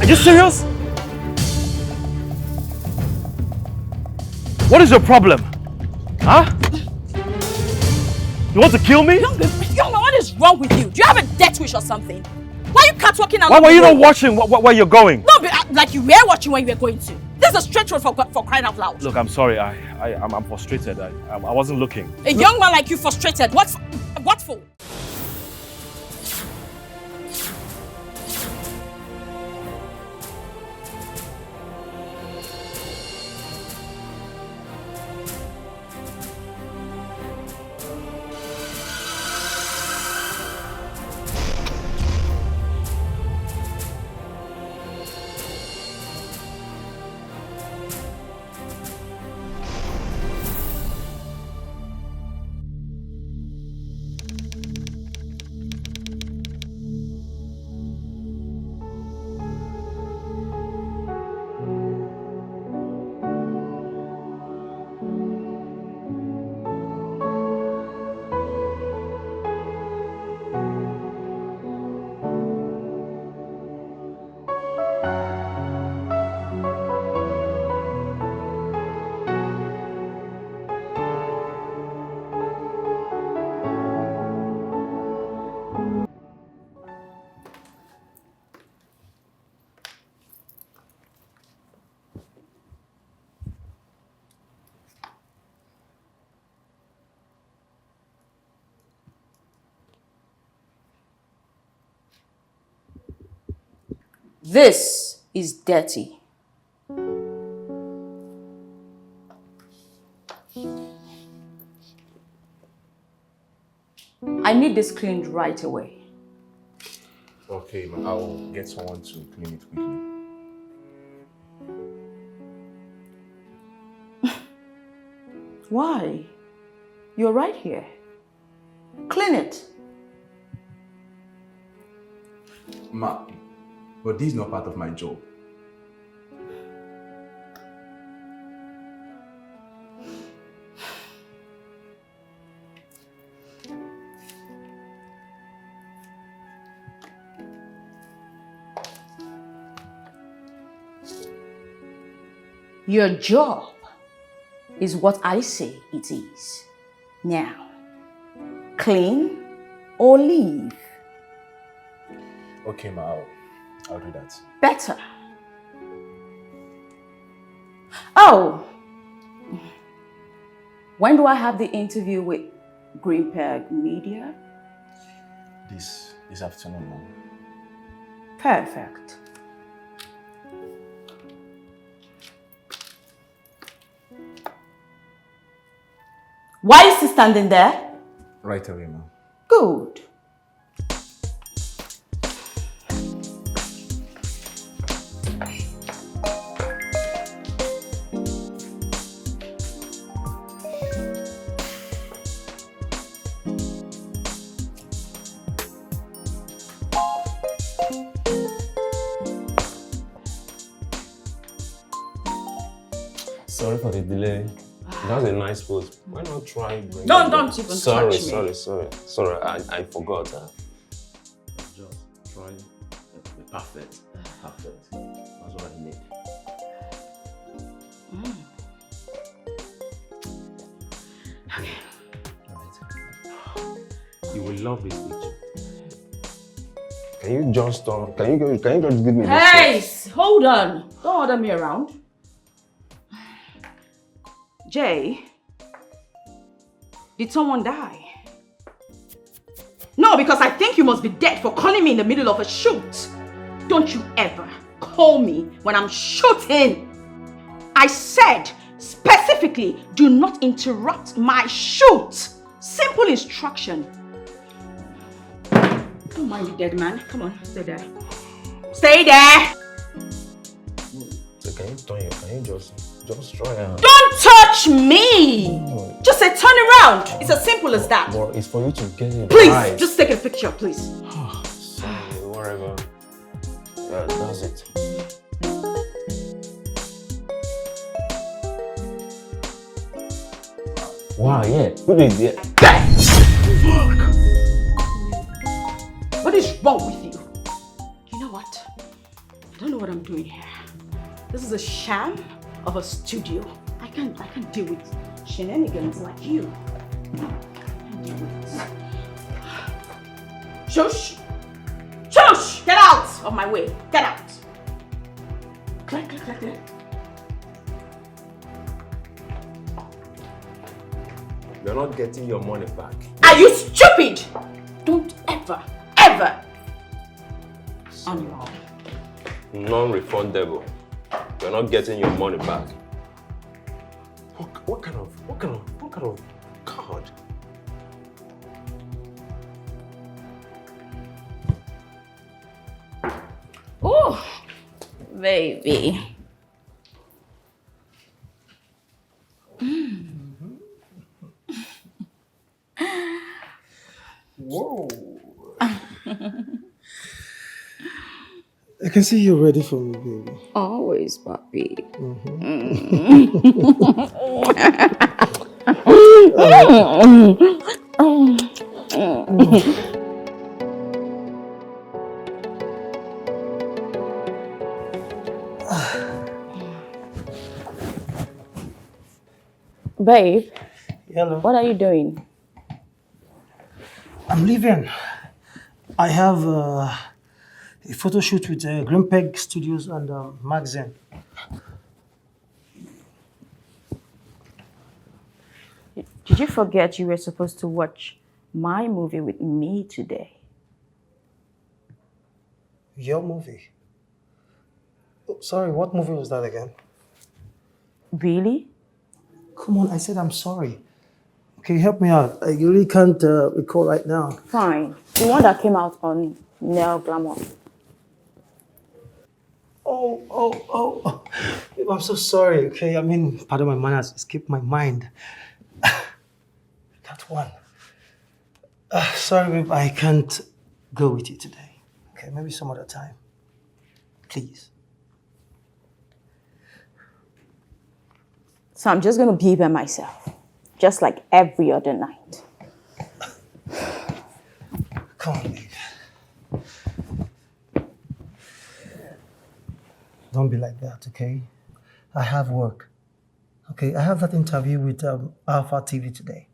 you serious? What is your problem? Huh? You want to kill me? Young man, what is wrong with you? Do you have a death wish or something? Why are you catwalking along? Why were you not watching where you're going? No, but, like you were watching where you were going to. This is a straight road for crying out loud. Look, I'm sorry. I'm frustrated. I wasn't looking. A young man like you frustrated. What for? This is dirty. I need this cleaned right away. Okay, man, I'll get someone to clean it quickly. Why? You're right here. Clean it. Ma, but this is not part of my job. Your job is what I say it is. Now, clean or leave. Okay, ma, I'll do that. Better. Oh, when do I have the interview with Greenberg Media? This afternoon, Mom. Perfect. Why is he standing there? Right away, Mom. Good. Sorry for the delay. That's a nice pose. Why not try bringing Don't even sorry, touch me. Sorry, I forgot. Just try the perfect. Perfect. That's what I need. Okay. Alright. You will love this picture. Can you just give me Hey, this? hold on. Don't order me around. Jay, did someone die? No, because I think you must be dead for calling me in the middle of a shoot. Don't you ever call me when I'm shooting. I said specifically, do not interrupt my shoot. Simple instruction. Don't mind the dead man. Come on, stay there. Stay there. So can you just try and... Don't touch me! Just say turn around. It's as simple as that. But it's for you to get it Please, right. just take a picture, please. Sorry, whatever. Yeah, that's it. Wow, yeah. Put it there. Fuck! What is wrong with you? You know what? don't know what I'm doing here. This is a sham of a studio. I can't deal with shenanigans like you. I can't deal with this. Shush! Shush! Get out of my way. Get out. Click, click, click, click. You're not getting your money back. Are you stupid? Don't ever on your own. Non-refundable. You're not getting your money back. What kind of card? Oh, baby. Whoa. I can see you're ready for me, baby. Always, puppy. Babe, Hello. what are you doing? I'm leaving. I have a photo shoot with Green Peg Studios and magazine. Did you forget you were supposed to watch my movie with me today? Your movie? Oh, sorry, what movie was that again? Really? Come on, I said I'm sorry. Okay, help me out. I really can't recall right now. Fine. The one that came out on Nell Glamour. Oh. I'm so sorry, okay? I mean, pardon my manners, escaped my mind. That one. Sorry, babe, I can't go with you today. Okay, maybe some other time. Please. So I'm just gonna be by myself, just like every other night. Come on, babe. Don't be like that, okay? I have work. Okay, I have that interview with Alpha TV today.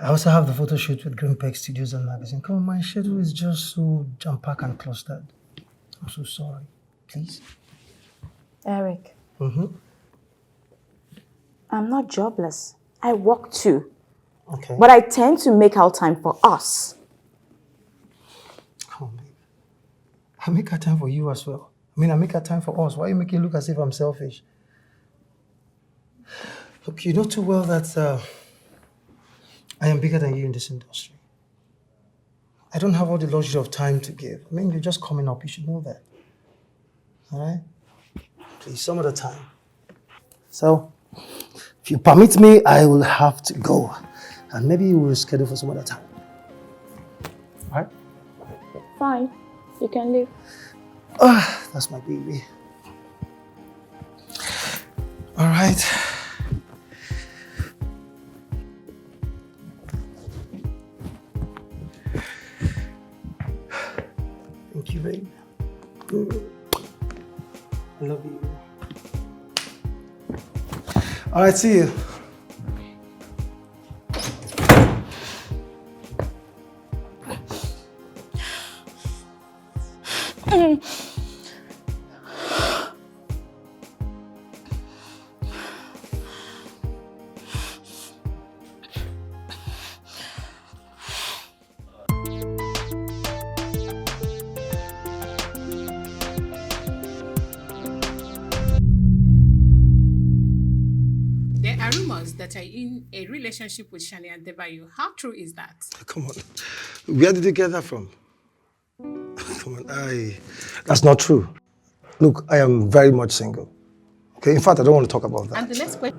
I also have the photo shoot with Green Peg Studios and magazine. Come on, my schedule is just so jam-packed and clustered. I'm so sorry. Please? Eric, Mm-hmm. I'm not jobless. I work too. Okay. But I tend to make out time for us. Come on, babe. I make a time for you as well. I mean, I make a time for us. Why you make it look as if I'm selfish? Look, you know too well that I am bigger than you in this industry. I don't have all the luxury of time to give. I mean, you're just coming up. You should know that. All right? Please, some other time. So, if you permit me, I will have to go. And maybe we'll schedule for some other time. All right? Fine. You can leave. That's my baby. All right. Thank you, babe. I love you. All right, see you. There are rumors that you're in a relationship with Shani and Debayo. How true is that? Come on. Where did you get that from? Come on, that's not true. Look, I am very much single. Okay, in fact, I don't want to talk about that. And the next question.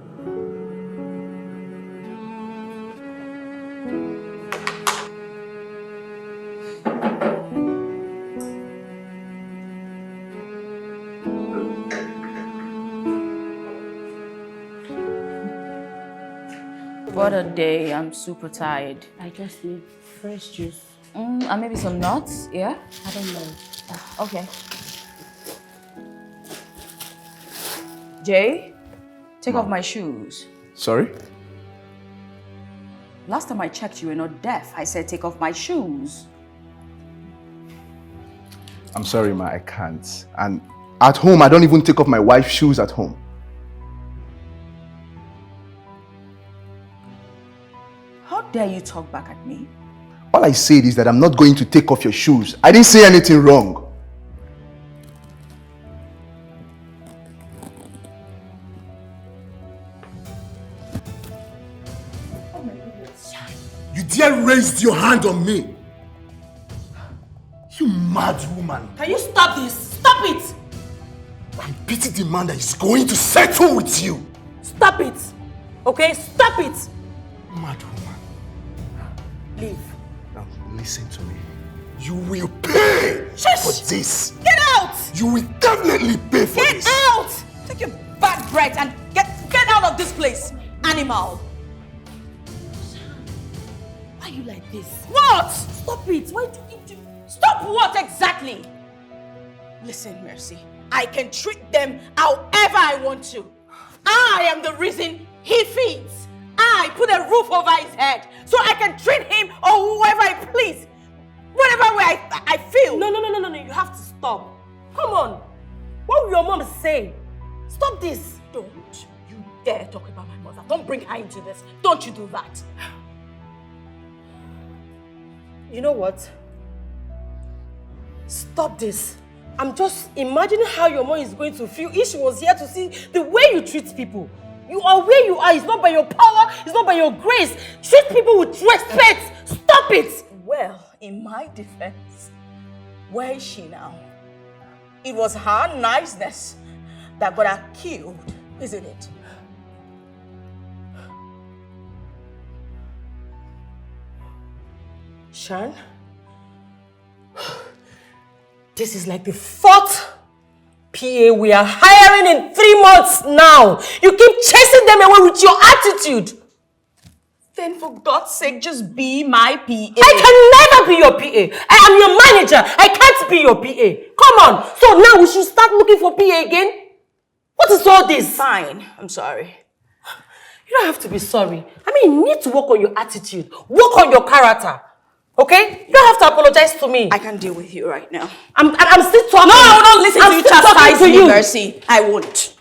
What a day. I'm super tired. I just need fresh juice. And maybe some nuts, yeah? I don't know. Okay. Jay, take off my shoes. Sorry? Last time I checked, you were not deaf. I said take off my shoes. I'm sorry, ma, I can't. And at home, I don't even take off my wife's shoes at home. How dare you talk back at me? All I said is that I'm not going to take off your shoes. I didn't say anything wrong. You dare raise your hand on me? You mad woman. Can you stop this? Stop it! I pity the man that is going to settle with you. Stop it! Okay? Stop it! Mad woman. Leave. Now listen to me. You will pay for this. Get out! You will definitely pay for this. Get out! Take your bad breath and get out of this place, animal. Why are you like this? What? Stop it! Why do you do? Stop what exactly? Listen, Mercy. I can treat them however I want to. I am the reason he feeds. I put a roof over his head so I can treat him or whoever I please. Whatever way I feel. No, you have to stop. Come on. What will your mom say? Stop this. Don't you dare talk about my mother. Don't bring her into this. Don't you do that. You know what? Stop this. I'm just imagining how your mom is going to feel if she was here to see the way you treat people. You are where you are. It's not by your power. It's not by your grace. Treat people with respect. Stop it. Well, in my defense, where is she now? It was her niceness that got her killed, isn't it? Shan, this is like the 4th PA we are hiring in 3 months now. You keep chasing them away with your attitude. Then for God's sake, just be my PA. I can never be your PA. I am your manager. I can't be your PA. Come on. So now we should start looking for PA again? What is all this? Fine, I'm sorry. You don't have to be sorry. I mean, you need to work on your attitude. Work on your character. Okay? You don't have to apologize to me. I can't deal with you right now. I'm still talking. No, don't listen to you chastise me, you. Mercy. I won't.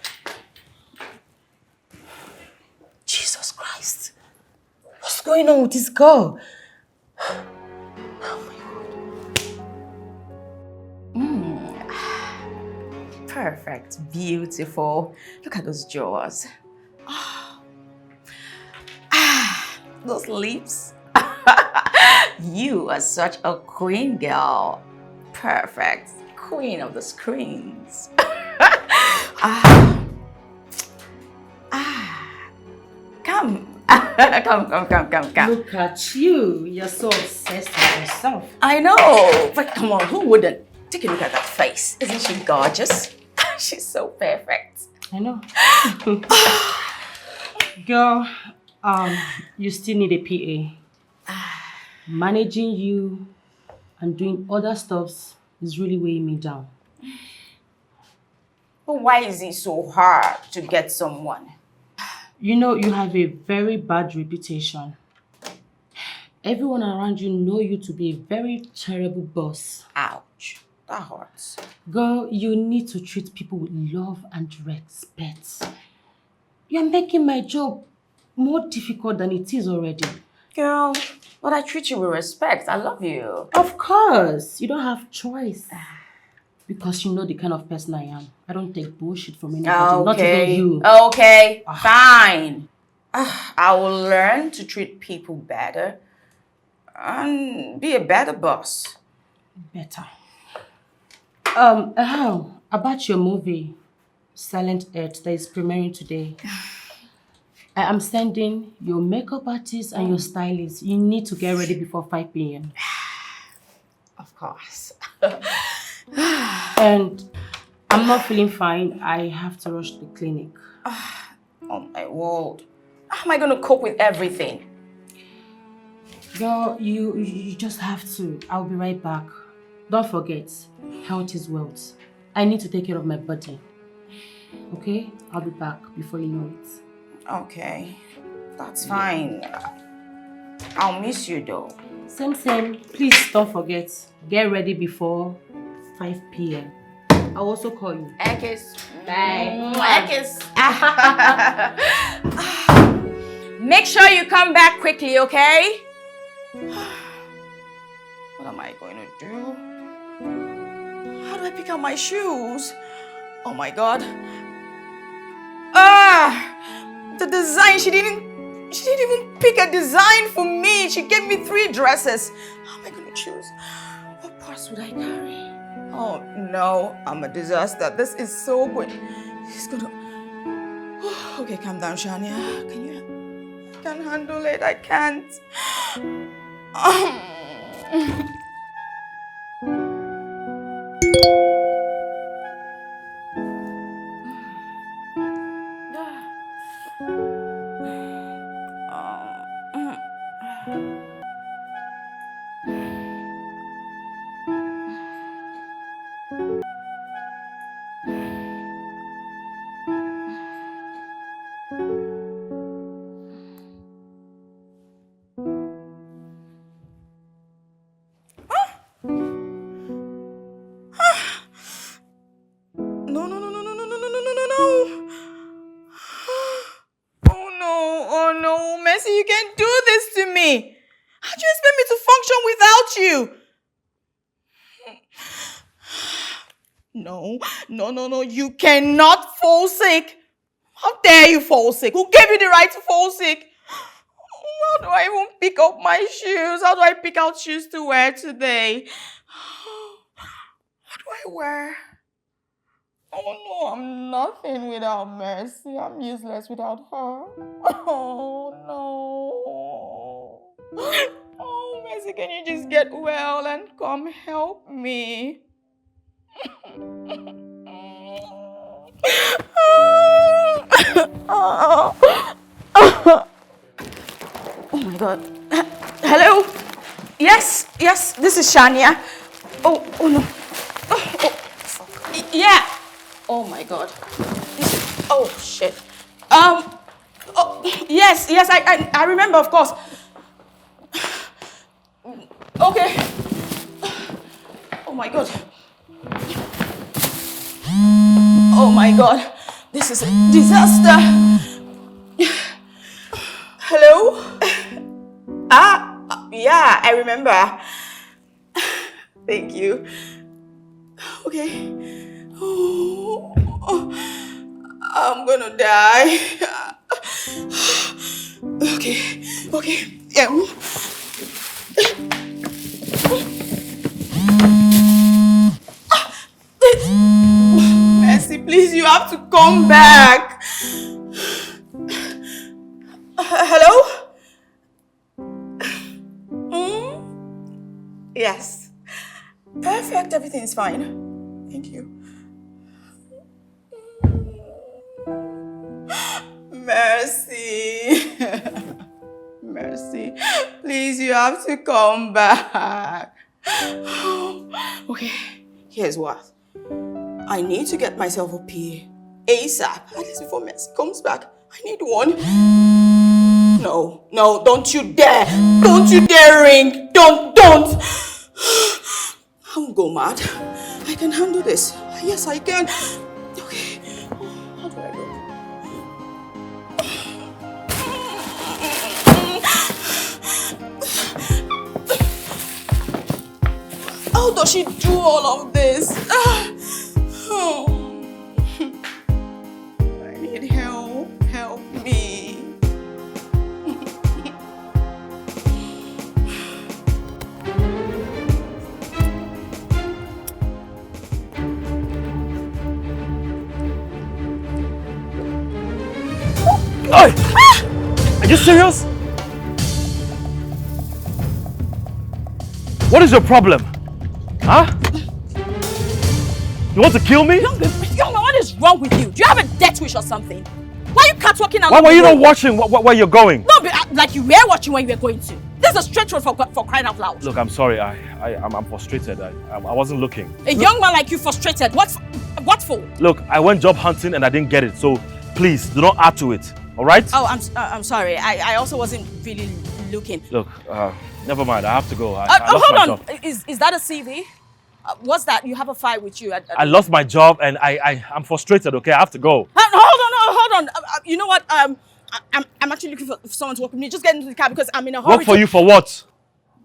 Jesus Christ. What's going on with this girl? Oh my God. Perfect. Beautiful. Look at those jaws. Those lips. You are such a queen, girl. Perfect. Queen of the screens. Come. Come. Look at you. You're so obsessed with yourself. I know. But come on, who wouldn't? Take a look at that face. Isn't she gorgeous? She's so perfect. I know. Girl, you still need a PA. Managing you and doing other stuffs is really weighing me down. But why is it so hard to get someone? You know, you have a very bad reputation. Everyone around you know you to be a very terrible boss. Ouch. That hurts. Girl, you need to treat people with love and respect. You're making my job more difficult than it is already. Girl, but I treat you with respect. I love you. Of course. You don't have choice. Because you know the kind of person I am. I don't take bullshit from anybody, not even you. Okay, fine. I will learn to treat people better and be a better boss. Better. About your movie, Silent Earth, that is premiering today. I am sending your makeup artist and your stylist. You need to get ready before 5 p.m. Of course. And I'm not feeling fine. I have to rush to the clinic. Oh my word. How am I going to cope with everything? Girl, you just have to. I'll be right back. Don't forget, health is wealth. I need to take care of my body. Okay? I'll be back before you know it. Okay, that's fine. I'll miss you though. Same. Please don't forget. Get ready before 5 p.m. I'll also call you. Ekis. Bye. Ekis. Make sure you come back quickly, okay? What am I going to do? How do I pick out my shoes? Oh my God. The design, she didn't even pick a design for me. She gave me 3 dresses. How am I going to choose? What parts would I carry? Oh no, I'm a disaster. This is so good. It's gonna... Okay, calm down, Shania. I can't handle it. I can't. You can't do this to me. How do you expect me to function without you? No. You cannot fall sick. How dare you fall sick? Who gave you the right to fall sick? How do I even pick up my shoes? How do I pick out shoes to wear today? What do I wear? Oh no, I'm nothing without Mercy. I'm useless without her. Oh no. Oh, Mercy, can you just get well and come help me? Oh my God. Hello? Yes, this is Shania. Oh no. Fuck. Yeah. Oh my God. Oh shit. Yes, I remember, of course. Okay. Oh my God. Oh my God. This is a disaster. Hello? Yeah, I remember. Thank you. Okay. Oh, I'm gonna die. Okay. Yeah. Mercy, please, you have to come back. Hello? Yes. Perfect, everything's fine. Thank you. Mercy. Mercy. Please, you have to come back. Okay, here's what. I need to get myself a PA ASAP, at least before Mercy comes back. I need one. No, don't you dare. Don't you dare ring. Don't. I won't go mad. I can handle this. Yes, I can. Okay. How do I go? How does she do all of this? I need help. Help me. Oi! Are you serious? What is your problem? Huh? You want to kill me? Young man, what is wrong with you? Do you have a death wish or something? Why are you catwalking along? Why were you not watching where you're going? No, but like you were watching when you were going to. This is a straight road for crying out loud. Look, I'm sorry. I'm frustrated. I wasn't looking. A young man like you frustrated. What for? Look, I went job hunting and I didn't get it. So please do not add to it. All right? Oh, I'm sorry. I also wasn't really looking. Look, never mind. I have to go. I lost hold my on. job. Is that a CV? What's that? You have a file with you? I lost my job and I'm frustrated. Okay, I have to go. Hold on. You know what? I'm actually looking for someone to work with me. Just get into the car because I'm in a hurry. Work for you for what?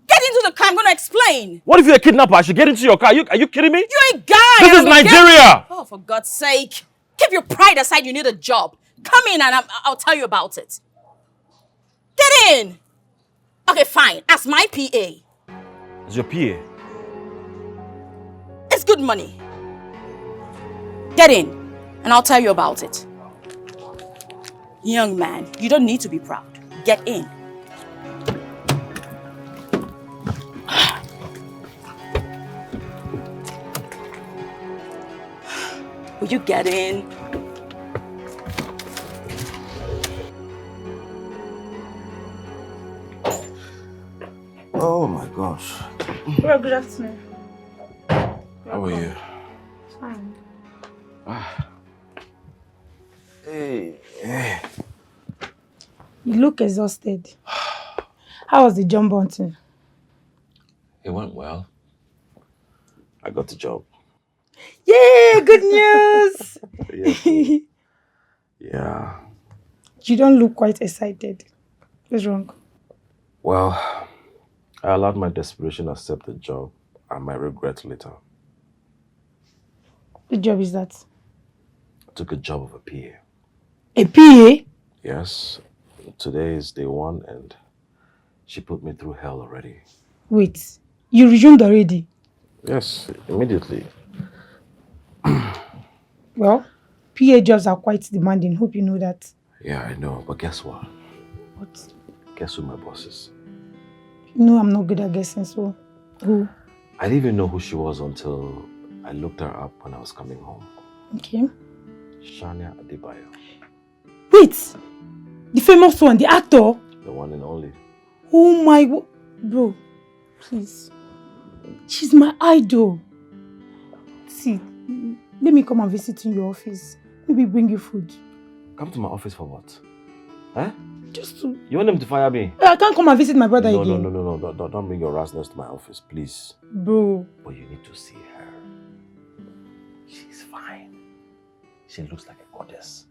Get into the car. I'm going to explain. What if you're a kidnapper? I should get into your car. Are you kidding me? You're a guy. This is Nigeria. Oh, for God's sake. Keep your pride aside. You need a job. Come in and I'll tell you about it. Get in. Okay, fine. As my PA. It's your PA. It's good money. Get in and I'll tell you about it. Young man, you don't need to be proud. Get in. Will you get in? Oh my gosh. Well, good afternoon. How are you? Fine. Hey. You look exhausted. How was the job hunting? It went well. I got the job. Yay! Good news! Yeah. Yeah. You don't look quite excited. What's wrong? Well, I allowed my desperation to accept the job and my regret later. What job is that? I took a job of a PA. A PA? Yes. Today is day one and she put me through hell already. Wait, you resumed already? Yes, immediately. Well, PA jobs are quite demanding. Hope you know that. Yeah, I know. But guess what? What? Guess who my boss is? No, I'm not good at guessing, so who? I didn't even know who she was until I looked her up when I was coming home. Okay. Shania Adebayo. Wait! The famous one, the actor? The one and only. Oh my... Bro, please. She's my idol. See, let me come and visit in your office. Maybe bring you food. Come to my office for what? Huh? Just to... You want them to fire me? I can't come and visit my brother again. No. Don't bring your rashness to my office, please. Bro. But you need to see her. She's fine. She looks like a goddess.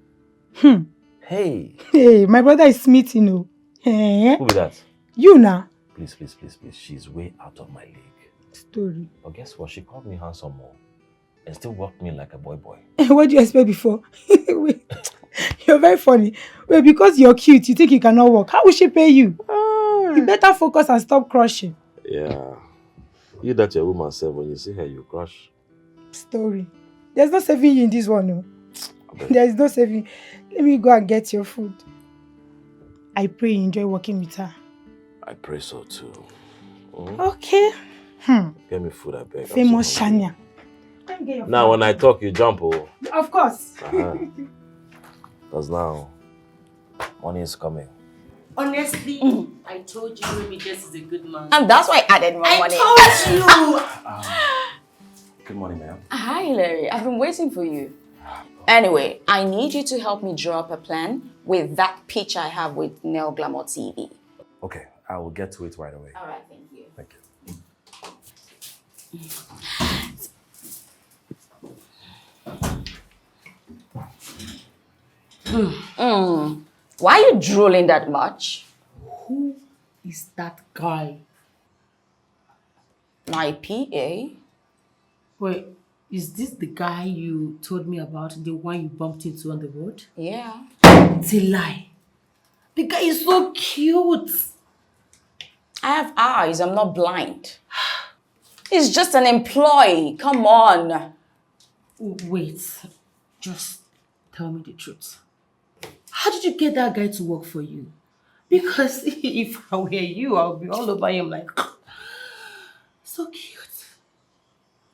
Hey. Hey, my brother is Smith, you know. Who be that? You now. Please. She's way out of my league. Story. But guess what? She called me handsome more and still walked me like a boy. What do you expect before? Wait, you're very funny. Wait, because you're cute, you think you cannot walk. How will she pay you? You better focus and stop crushing. Yeah. You that your woman said when you see her, you crush. Story. There's no saving you in this one, no. There is no saving. Let me go and get your food. I pray you enjoy working with her. I pray so too. Okay. Get me food, I beg. Famous Shania. Now when I talk, you jump, oh. Of course. Because now, money is coming. Honestly, I told you maybe this is a good man. And that's why I added more money. I told you! Good morning, ma'am. Hi, Larry. I've been waiting for you. Anyway, I need you to help me draw up a plan with that pitch I have with Nel Glamour TV. Okay, I will get to it right away. All right, thank you. Thank you. Why are you drooling that much? Who is that guy? My PA. Wait, is this the guy you told me about, the one you bumped into on the road? Yeah. It's a lie. The guy is so cute. I have eyes, I'm not blind. He's just an employee, come on. Wait, just tell me the truth. How did you get that guy to work for you? Because if I were you, I'll be all over him like, so cute.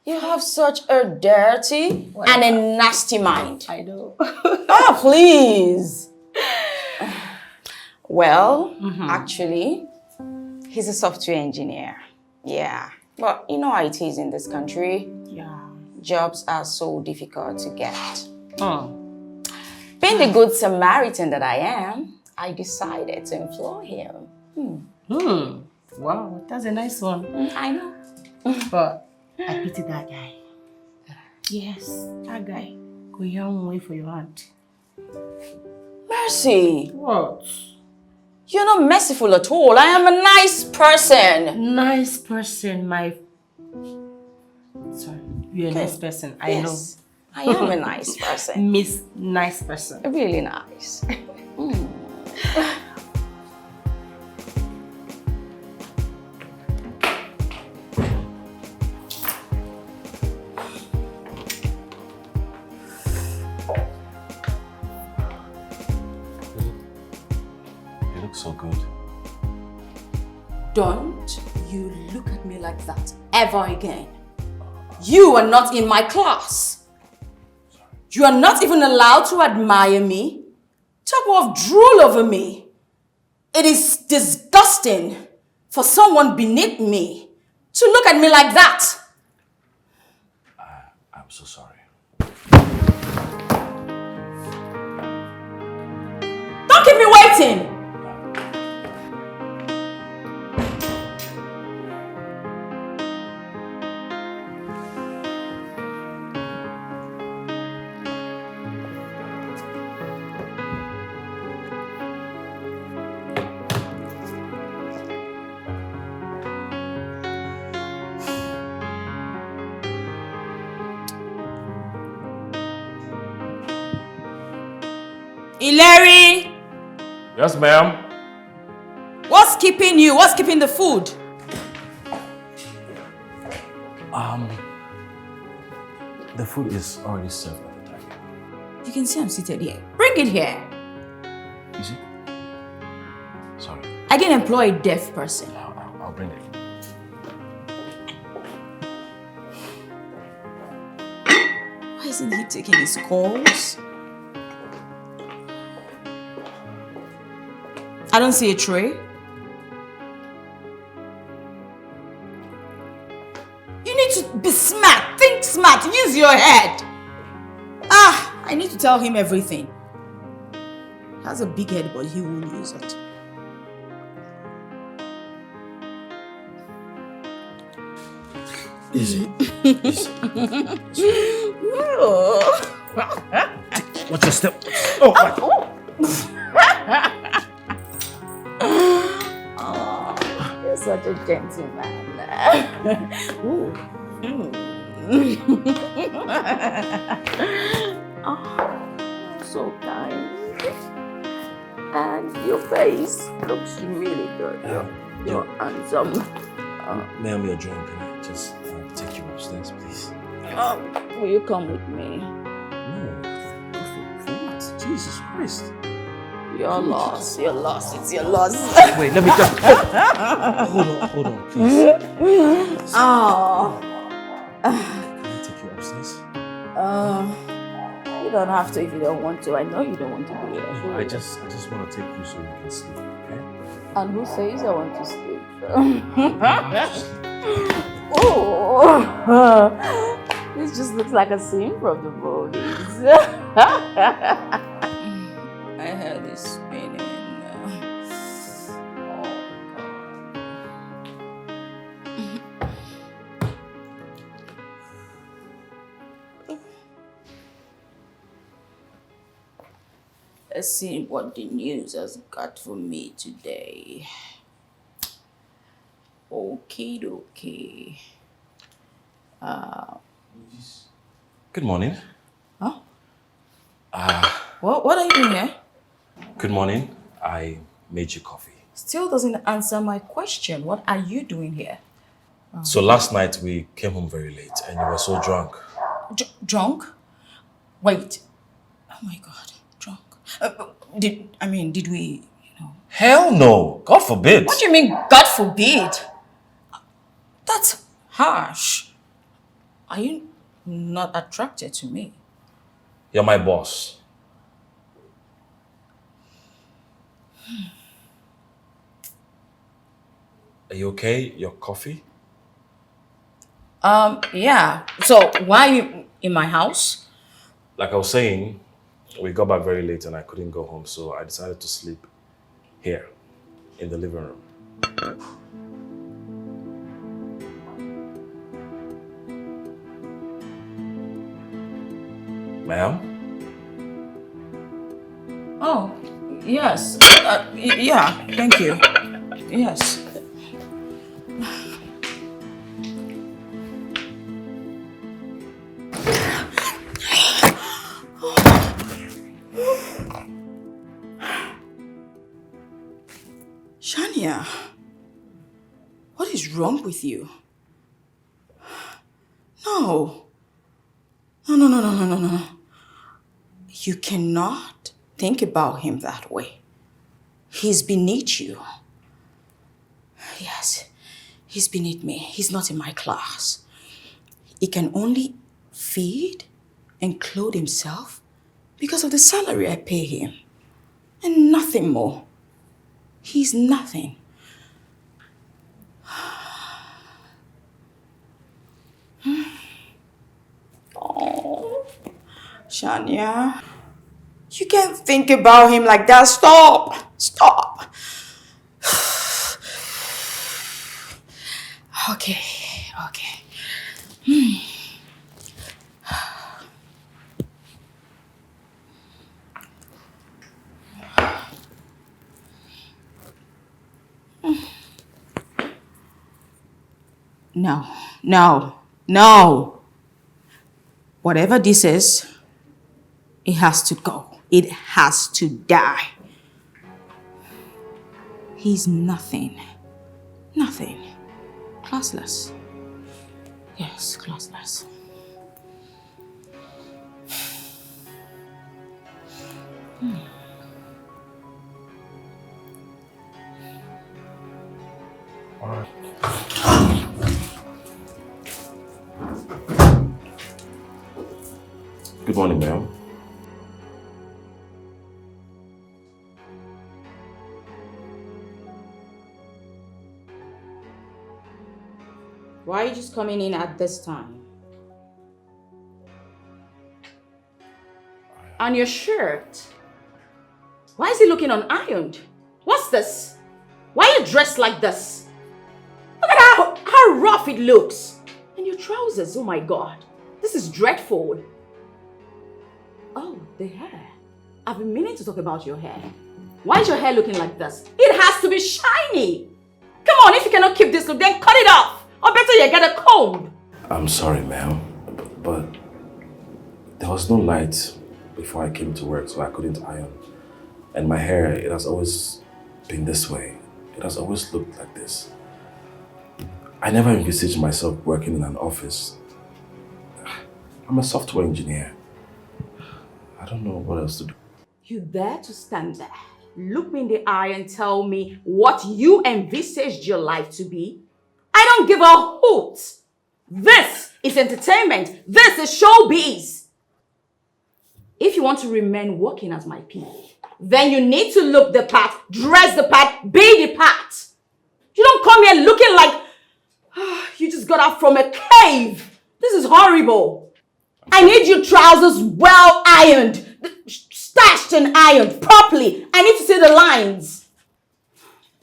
You have such a dirty and a nasty mind. I know. Oh, please. Well, actually, He's a software engineer. Yeah. But you know how it is in this country. Yeah. Jobs are so difficult to get. Oh. Being the good Samaritan that I am, I decided to employ him. Wow, that's a nice one. I know. But I pity that guy. Yes, that guy. Go young way for your hand. Mercy. What? You're not merciful at all. I am a nice person. Nice person, my... Sorry, you're a nice person. I know. I am a nice person. Miss Nice Person. Really nice. You look so good. Don't you look at me like that ever again. You are not in my class. You are not even allowed to admire me. Talk of drool over me. It is disgusting for someone beneath me to look at me like that. I'm so sorry. Don't keep me waiting. Ileri, Yes, ma'am. what's keeping you? What's keeping the food? The food is already served by the time. You can see I'm seated here. Bring it here. Is it? Sorry. I didn't employ a deaf person. I'll bring it. Why isn't he taking his calls? I don't see a tray. You need to be smart. Think smart. Use your head. I need to tell him everything. He has a big head, but he won't use it. Easy. Watch your step. You're such a gentleman. Ooh. So kind. And your face looks really good. You're handsome. Ma'am, you're drunk. Can I just take you upstairs, please? Will you come with me? No. For what? Jesus Christ. You're lost. You're lost. It's your loss. Wait, let me just... Hold on, please. Oh. Can I take you upstairs? You don't have to if you don't want to. I know you don't want to be here. No, I just want to take you so you can sleep, okay? And who says I want to sleep? Oh, this just looks like a scene from the movies. I heard this spinning. Let's see what the news has got for me today. Okie dokie. Good morning. Huh? What are you doing here? Good morning. I made you coffee. Still doesn't answer my question. What are you doing here? So last night we came home very late and you were so drunk. Drunk? Wait. Oh my God. Drunk. Did we, Hell no. God forbid. What do you mean, God forbid? That's harsh. Are you not attracted to me? You're my boss. Are you okay? Your coffee? Yeah. So why are you in my house? Like I was saying, we got back very late and I couldn't go home, so I decided to sleep here in the living room. Ma'am? Oh, yes. Yeah, thank you. Yes. Shania, what is wrong with you? No. No. You cannot think about him that way. He's beneath you. Yes, he's beneath me. He's not in my class. He can only feed and clothe himself because of the salary I pay him. And nothing more. He's nothing. Oh, Shania, you can't think about him like that. Stop. Okay. No. Whatever this is, it has to go. It has to die. He's nothing. Classless. Yes, classless. All right. Good morning, ma'am. Why are you just coming in at this time? And your shirt? Why is it looking unironed? What's this? Why are you dressed like this? Look at how rough it looks. And your trousers, oh my God. This is dreadful. Oh, the hair. I've been meaning to talk about your hair. Why is your hair looking like this? It has to be shiny. Come on, if you cannot keep this look, then cut it off. Or better yet, get a comb. I'm sorry, ma'am, but there was no light before I came to work, so I couldn't iron. And my hair, it has always been this way. It has always looked like this. I never envisaged myself working in an office. I'm a software engineer. I don't know what else to do. You dare to stand there, look me in the eye and tell me what you envisaged your life to be? I don't give a hoot. This is entertainment. This is showbiz. If you want to remain working as my PA, then you need to look the part, dress the part, be the part. You don't come here looking like you just got out from a cave. This is horrible. I need your trousers well ironed, stashed and ironed properly. I need to see the lines.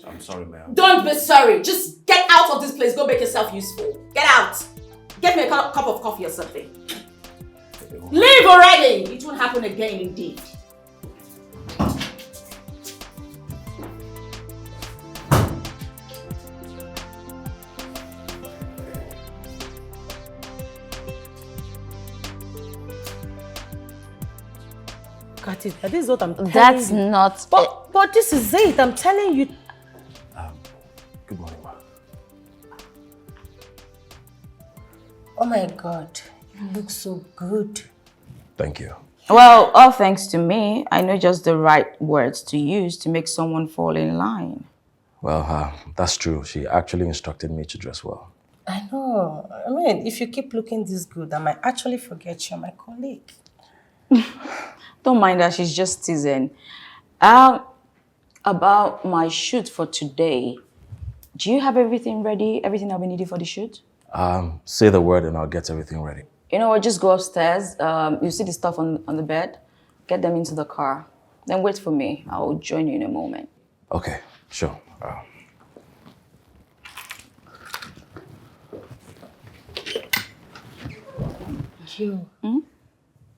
I'm sorry, ma'am. Don't be sorry. Just get out of this place. Go make yourself useful. Get out. Get me a cup of coffee or something. Leave already. It won't happen again indeed. Got it. This is what I'm telling That's you. not... But this is it. I'm telling you. Good morning, ma'am. Oh my God. You look so good. Thank you. Well, all thanks to me. I know just the right words to use to make someone fall in line. Well, that's true. She actually instructed me to dress well. I know. I mean, if you keep looking this good, I might actually forget you're my colleague. Don't mind her, she's just teasing. About my shoot for today, Do you have everything ready? Everything that we needed for the shoot? Say the word and I'll get everything ready. You know what? Just go upstairs. You see the stuff on the bed? Get them into the car. Then wait for me. I will join you in a moment. Okay, sure. Yo,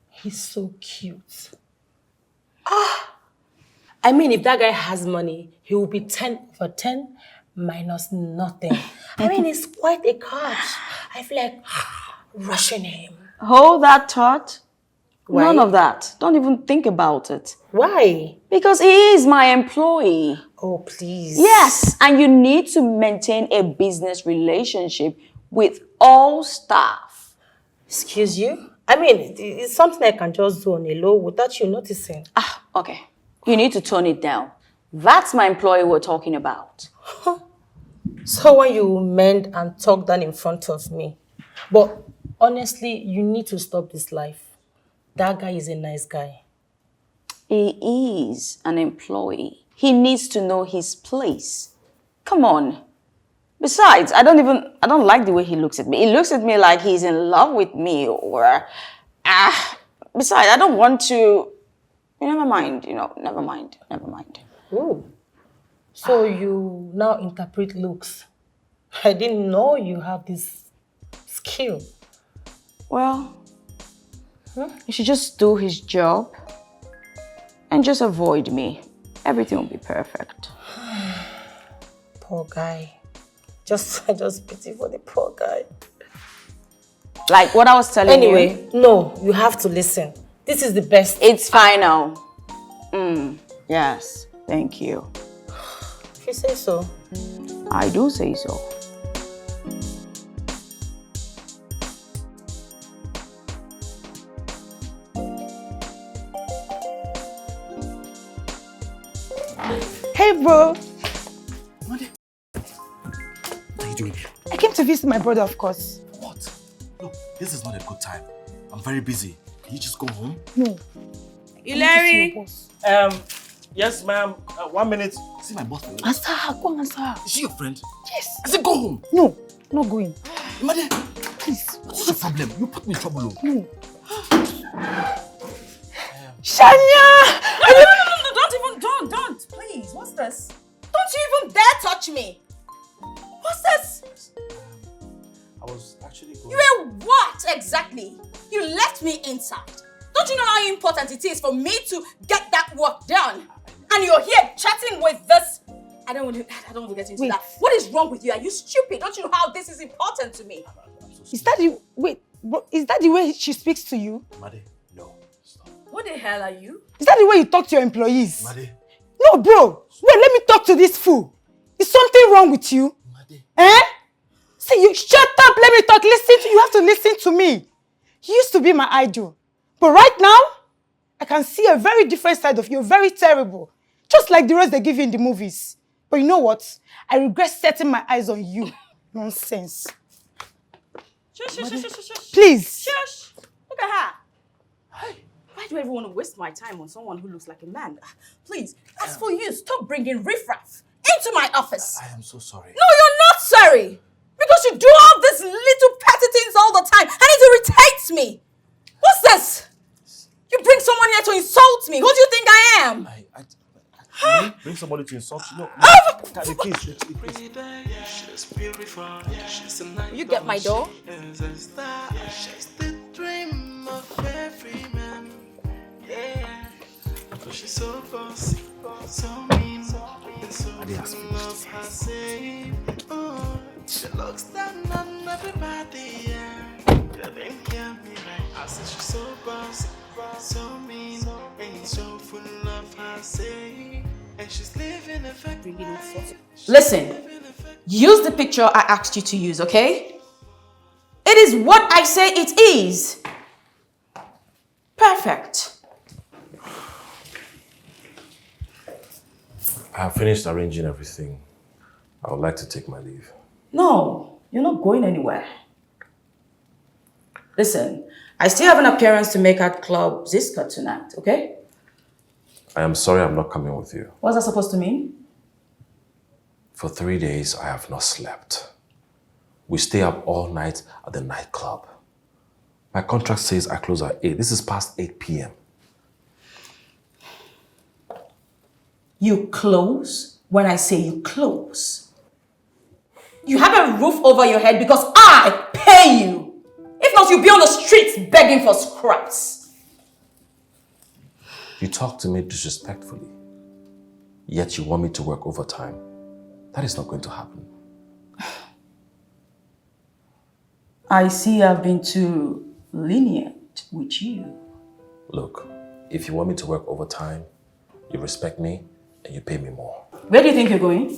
he's so cute. I mean, if that guy has money, he will be 10/10 minus nothing. I mean, it's quite a catch. I feel like rushing him. Hold that thought. Why? None of that. Don't even think about it. Why? Because he is my employee. Oh, please. Yes, and you need to maintain a business relationship with all staff. Excuse you? I mean, it's something I can just do on a low without you noticing. Okay. You need to tone it down. That's my employee we're talking about. So when you mend and talk down in front of me. But honestly, you need to stop this life. That guy is a nice guy. He is an employee. He needs to know his place. Come on. Besides, I don't like the way he looks at me. He looks at me like he's in love with me or... Besides, I don't want to... Never mind, never mind. Ooh. So you now interpret looks. I didn't know you have this skill. Well, he should just do his job and just avoid me. Everything will be perfect. Poor guy. I just pity for the poor guy. Like what I was telling you. Anyway, no, you have to listen. This is the best. It's final. Yes, thank you. If you say so. I do say so. Hey, bro. What are you doing here? I came to visit my brother, of course. What? Look, this is not a good time. I'm very busy. Can you just go home? No. Hilary! Yes, ma'am. 1 minute. See my boss for you. Answer her. Go and answer her. Is she your friend? Yes. I said go home. No, not going. Mother, Please. what's your problem? You put me in trouble. No. Shania! No, don't, please. What's this? Don't you even dare touch me. What's this? I was actually going... You were what exactly? You left me inside. Don't you know how important it is for me to get that work done? And you're here chatting with this... I don't want to get into that. What is wrong with you? Are you stupid? Don't you know how this is important to me? Is that the... Wait, bro, is that the way she speaks to you? Made, no. Stop. What the hell are you? Is that the way you talk to your employees? Made. No, bro. Wait, let me talk to this fool. Is something wrong with you? Made. Eh? See, you shut up. Let me talk. You have to listen to me. You used to be my idol. But right now, I can see a very different side of you. You're very terrible. Just like the roles they give you in the movies. But you know what? I regret setting my eyes on you. Nonsense. Shush. Please. Shush. Look at her. Why do I even want to waste my time on someone who looks like a man? Please, as for you, stop bringing riffraff into my office. I am so sorry. No, you're not sorry. Because you do all these little petty things all the time and it irritates me. What's this? You bring someone here to insult me. Who do you think I am? Bring somebody to insult you. No, please. You get my door? She's so bossy, so mean, and so she looks down on everybody, yeah. They can't be right. I said she's so bossy, so mean, and so full of her say, and she's living a fact. Listen, use the picture I asked you to use, okay? It is what I say it is. Perfect. I have finished arranging everything. I would like to take my leave. No, you're not going anywhere. Listen, I still have an appearance to make at Club Ziska tonight, okay? I am sorry I'm not coming with you. What's that supposed to mean? For 3 days, I have not slept. We stay up all night at the nightclub. My contract says I close at 8. This is past 8 p.m. You close when I say you close. You have a roof over your head because I pay you. If not, you'll be on the streets begging for scraps. You talk to me disrespectfully, yet you want me to work overtime. That is not going to happen. I see I've been too lenient with you. Look, if you want me to work overtime, you respect me and you pay me more. Where do you think you're going?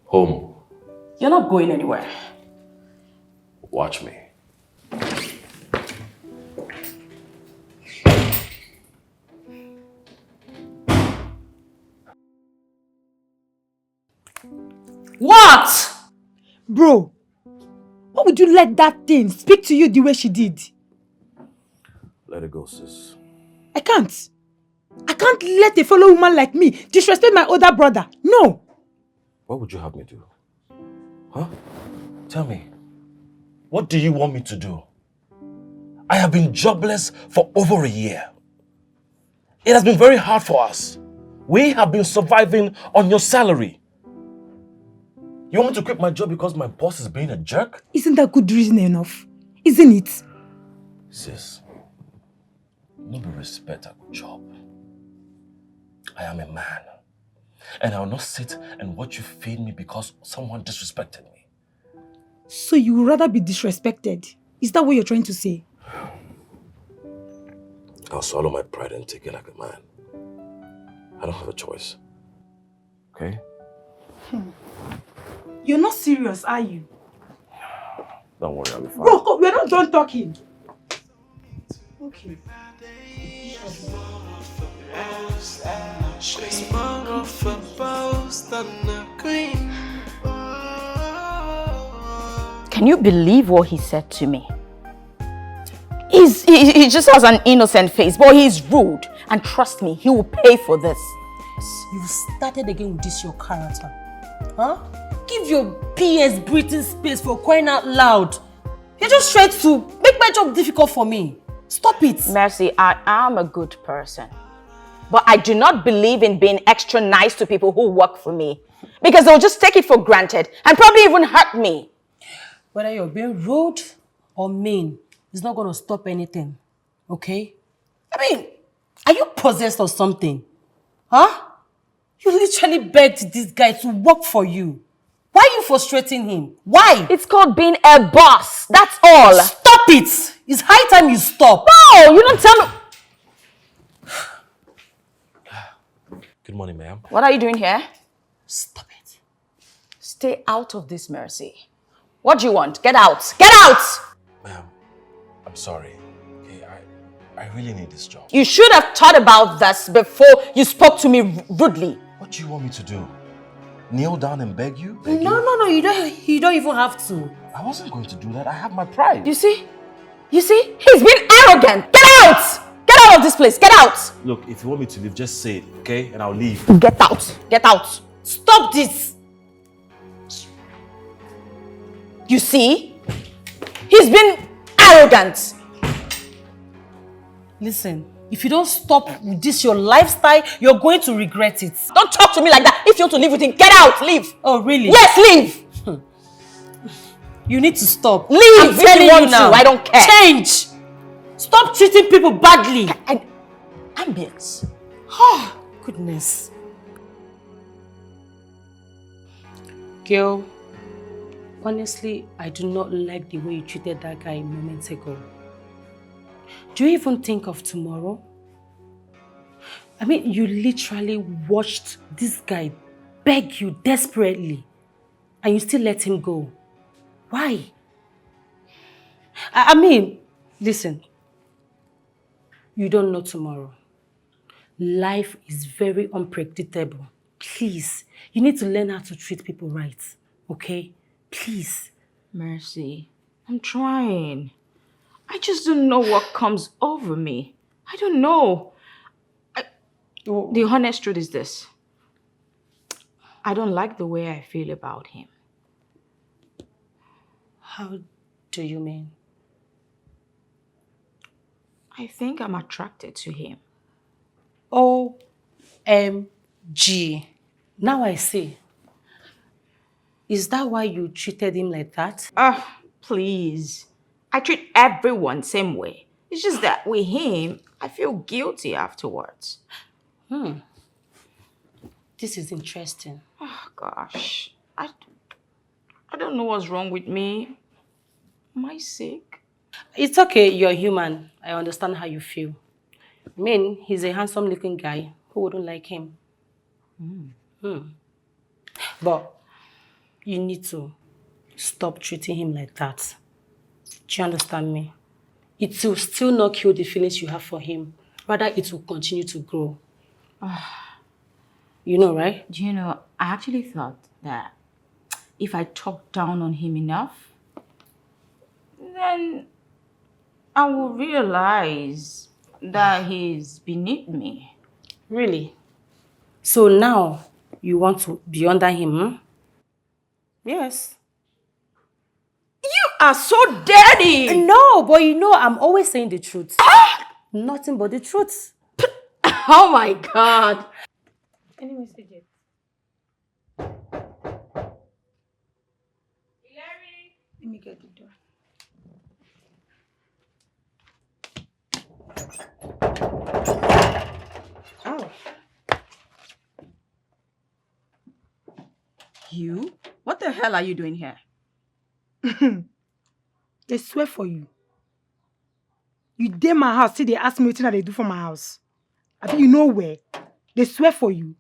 Home. You're not going anywhere. Watch me. What? Bro, why would you let that thing speak to you the way she did? Let it go, sis. I can't. I can't let a fellow woman like me disrespect my older brother. No. What would you have me do? Huh? Tell me. What do you want me to do? I have been jobless for over a year. It has been very hard for us. We have been surviving on your salary. You want me to quit my job because my boss is being a jerk? Isn't that good reason enough? Isn't it? Sis, no be respect a good job. I am a man. And I will not sit and watch you feed me because someone disrespected me. So you would rather be disrespected? Is that what you're trying to say? I'll swallow my pride and take it like a man. I don't have a choice. Okay? You're not serious, are you? Don't worry, I'll be fine. Bro, we're not done talking. Okay. She's more of a boss than a queen. Can you believe what he said to me? He just has an innocent face, but he's rude. And trust me, he will pay for this. You've started again with this your character. Huh? Give your PS breathing space for crying out loud. You're just trying to make my job difficult for me. Stop it. Mercy, I am a good person. But I do not believe in being extra nice to people who work for me. Because they'll just take it for granted and probably even hurt me. Whether you're being rude or mean, it's not going to stop anything. Okay? I mean, are you possessed or something? Huh? You literally begged this guy to work for you. Why are you frustrating him? Why? It's called being a boss. That's all. Stop it! It's high time you stop. No, you don't tell me. Good morning, ma'am. What are you doing here? Stop it. Stay out of this, Mercy. What do you want? Get out. Get out! Ma'am, I'm sorry. Okay, I really need this job. You should have thought about this before you spoke to me rudely. What do you want me to do? Kneel down and beg you? No, you don't even have to. I wasn't going to do that. I have my pride. You see? You see? He's being arrogant. Get out! Get out of this place. Get out! Look, if you want me to leave, just say it, okay? And I'll leave. Get out. Get out. Stop this. You see? He's been arrogant. Listen, if you don't stop with this your lifestyle, you're going to regret it. Don't talk to me like that. If you want to live with him, get out. Leave. Oh, really? Yes, leave. You need to stop. Leave. I'm If telling you want you now. to. I don't care. Change. Stop treating people badly. Ambience. Oh, goodness. Girl, honestly, I do not like the way you treated that guy moments ago. Do you even think of tomorrow? I mean, you literally watched this guy beg you desperately and you still let him go. Why? I mean, listen, you don't know tomorrow. Life is very unpredictable. Please, you need to learn how to treat people right, okay? Please. Mercy, I'm trying. I just don't know what comes over me. I don't know. The honest truth is this. I don't like the way I feel about him. How do you mean? I think I'm attracted to him. OMG. Now I see. Is that why you treated him like that? Please. I treat everyone same way. It's just that with him, I feel guilty afterwards. This is interesting. Oh, gosh. I don't know what's wrong with me. Am I sick? It's okay, you're human. I understand how you feel. I mean, he's a handsome looking guy. Who wouldn't like him? But you need to stop treating him like that. Do you understand me? It will still not kill the feelings you have for him. Rather, it will continue to grow. You know, right? Do you know, I actually thought that if I talk down on him enough, then I will realize that he's beneath me. Really? So now you want to be under him, hmm? Yes. You are so dirty! No, but you know I'm always saying the truth. Nothing but the truth. Oh my God. Any messages? Let me get the door. Oh. You? What the hell are you doing here? They swear for you. You dey my house, see they ask me what they do for my house. I think you know where. They swear for you.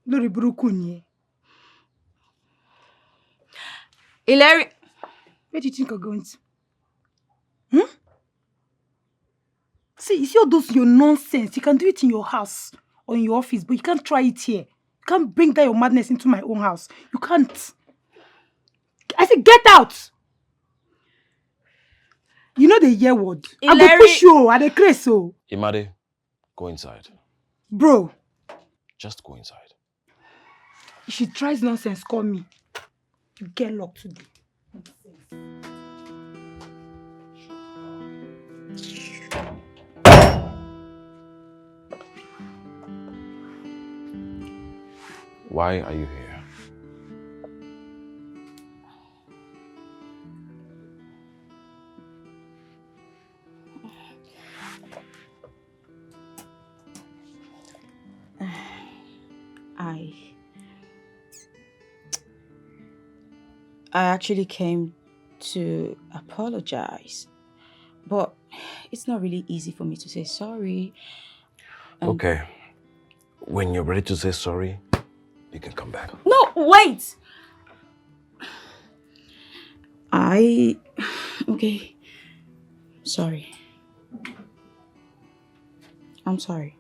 Lori Brukunye. Hilary. Where do you think you're going to? See, you see all those your nonsense. You can do it in your house or in your office, but you can't try it here. You can't bring that your madness into my own house. You can't. I said, get out! You know the year word. I go push you, I dey craze so. Imade, go inside. Bro. Just go inside. If she tries nonsense, call me. You get locked today. Why are you here? I actually came to apologize, but it's not really easy for me to say sorry. Okay. When you're ready to say sorry, you can come back. No, wait! Okay. Sorry. I'm sorry.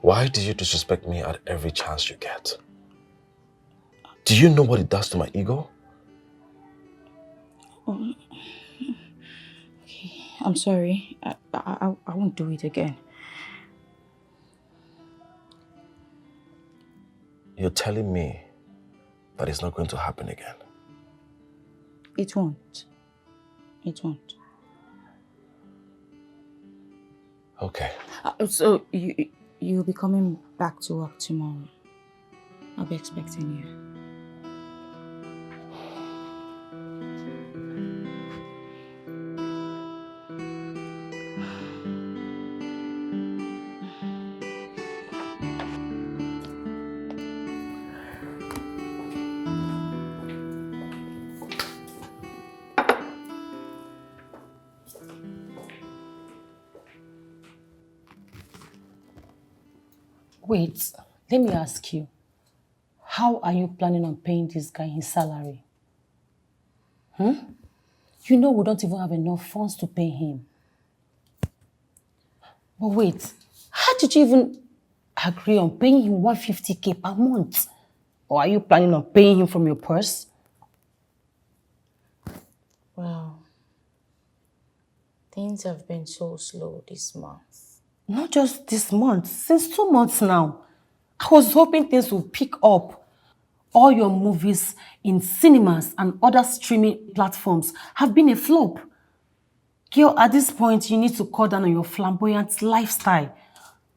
Why do you disrespect me at every chance you get? Do you know what it does to my ego? Okay, I'm sorry. I won't do it again. You're telling me that it's not going to happen again? It won't. It won't. Okay. So you'll be coming back to work tomorrow. I'll be expecting you. Wait, let me ask you. How are you planning on paying this guy his salary? You know we don't even have enough funds to pay him. But wait, how did you even agree on paying him 150k per month? Or are you planning on paying him from your purse? Well, things have been so slow this month. Not just this month, since 2 months now. I was hoping things would pick up. All your movies in cinemas and other streaming platforms have been a flop. Girl, at this point, you need to cut down on your flamboyant lifestyle.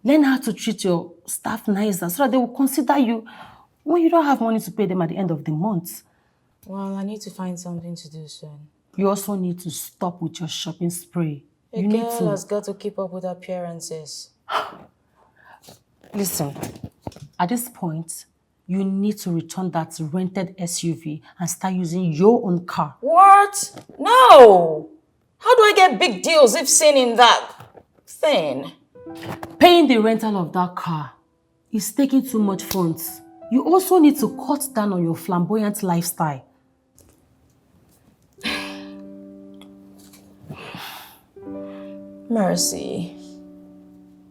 Learn how to treat your staff nicer so that they will consider you when you don't have money to pay them at the end of the month. Well, I need to find something to do soon. You also need to stop with your shopping spree. A You need girl to... has got to keep up with appearances. Listen, at this point, you need to return that rented SUV and start using your own car. What? No! How do I get big deals if seen in that thing? Paying the rental of that car is taking too much funds. You also need to cut down on your flamboyant lifestyle. Mercy.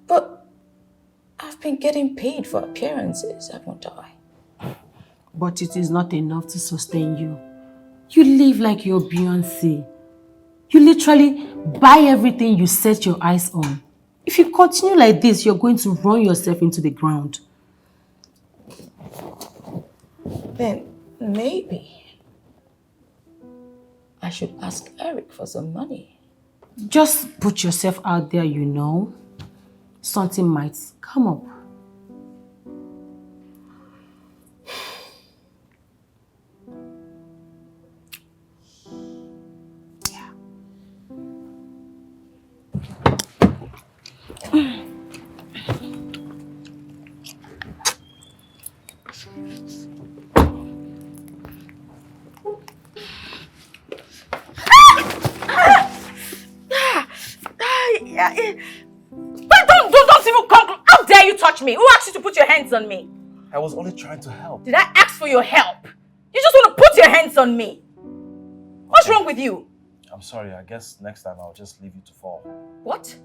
But I've been getting paid for appearances, haven't I? But it is not enough to sustain you. You live like you're Beyonce. You literally buy everything you set your eyes on. If you continue like this, you're going to run yourself into the ground. Then maybe I should ask Eric for some money. Just put yourself out there, you know. Something might come up. Don't even come. How dare you touch me? Who asked you to put your hands on me? I was only trying to help. Did I ask for your help? You just want to put your hands on me. What's wrong with you? I'm sorry, I guess next time I'll just leave you to fall. What?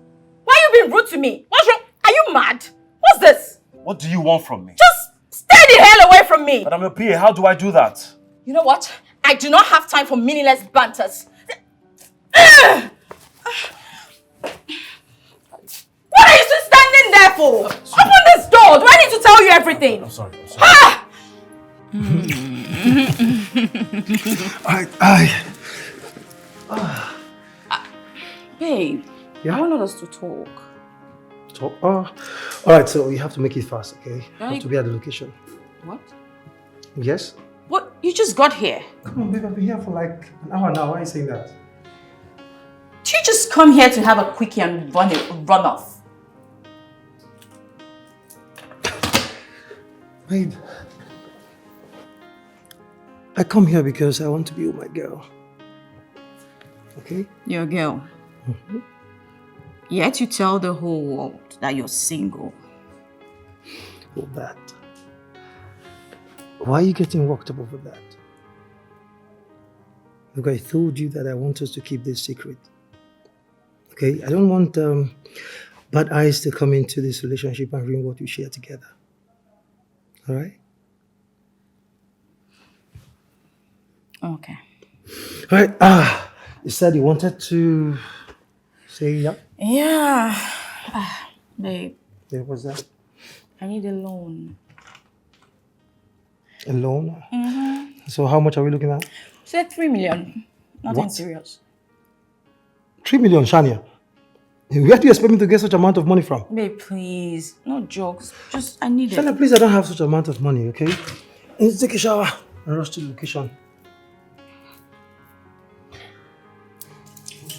Why are you being rude to me? What's wrong? Are you mad? What's this? What do you want from me? Just stay the hell away from me. But I'm a PA, how do I do that? You know what? I do not have time for meaningless banters. What are you still standing there for? Open this door. Do I need to tell you everything? I'm sorry. Ah! Babe, Yeah? I wanted us to talk. So, all right, so you have to make it fast, okay? You have Right. to be at the location. What? Yes? What? You just got here. Come on, babe, I've been here for like an hour now. Why are you saying that? Did you just come here to have a quickie and run off? Babe, I come here because I want to be with my girl. Okay? Your girl. Yet you tell the whole world that you're single. Well, that. Why are you getting worked up over that? Look, I told you that I want us to keep this secret. Okay? I don't want bad eyes to come into this relationship and ruin what we share together. All right? Okay. All right. You said you wanted to say yeah? Yeah. Babe, Yeah, what's that? I need a loan. A loan? So how much are we looking at? Say 3 million. Nothing What? serious. 3 million, Shania. Where do you expect me to get such amount of money from? Babe, please. No jokes. Just, I need Shania, it. please, I don't have such amount of money, okay? I need to take a shower and rush to the location.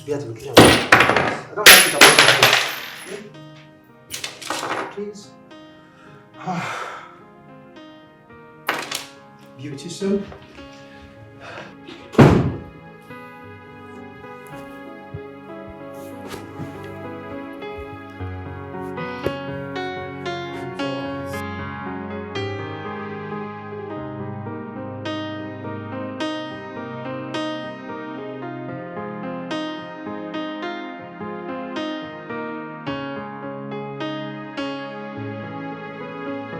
Be at the location. I don't have such amount of money. Okay? Please. Be with you soon.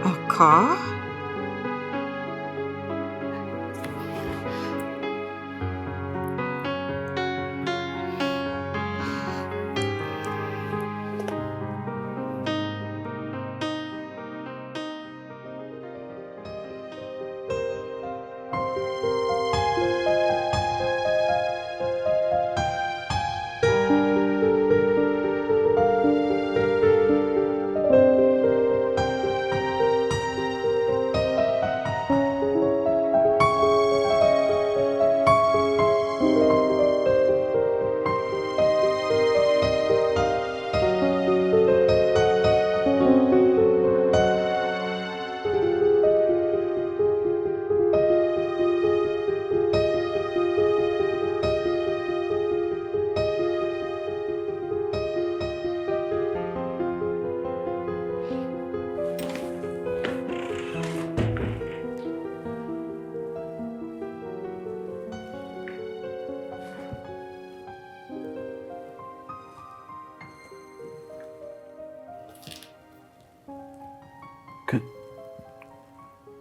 A car?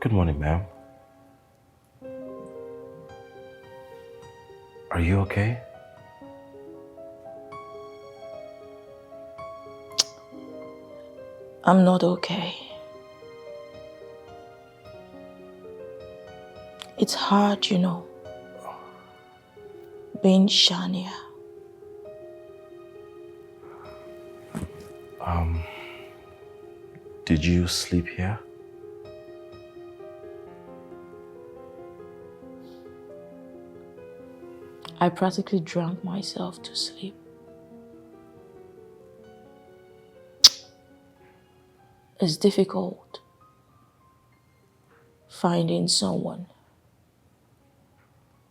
Good morning, ma'am. Are you okay? I'm not okay. It's hard, you know, being Shania. Did you sleep here? I practically drank myself to sleep. It's difficult finding someone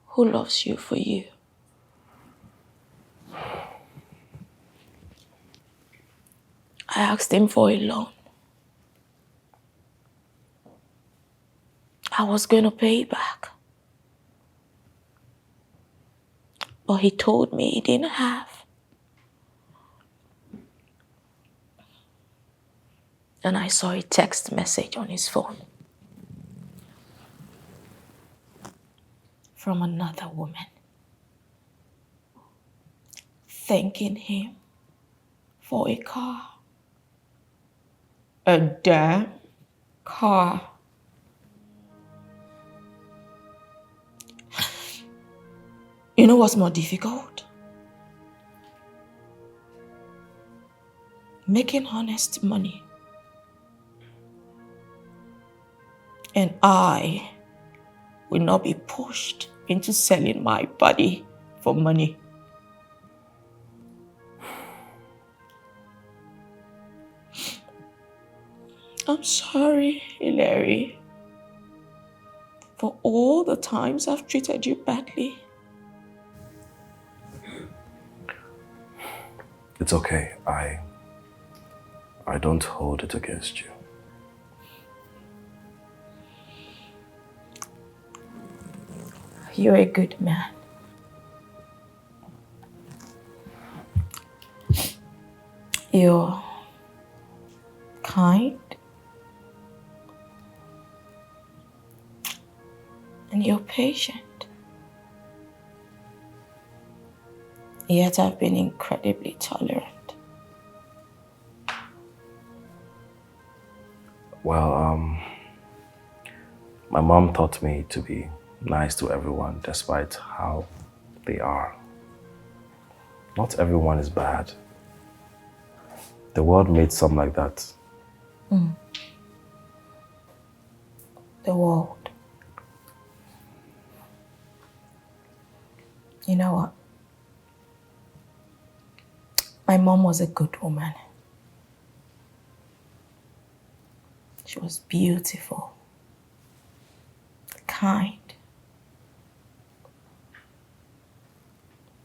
who loves you for you. I asked him for a loan. I was going to pay back. But he told me he didn't have. And I saw a text message on his phone from another woman thanking him for a car. A damn car. You know what's more difficult? Making honest money. And I will not be pushed into selling my body for money. I'm sorry, Hilary, for all the times I've treated you badly. It's okay. I don't hold it against you. You're a good man. You're kind. And you're patient. Yet I've been incredibly tolerant. Well, my mom taught me to be nice to everyone despite how they are. Not everyone is bad. The world made some like that. The world. You know what? My mom was a good woman. She was beautiful, kind.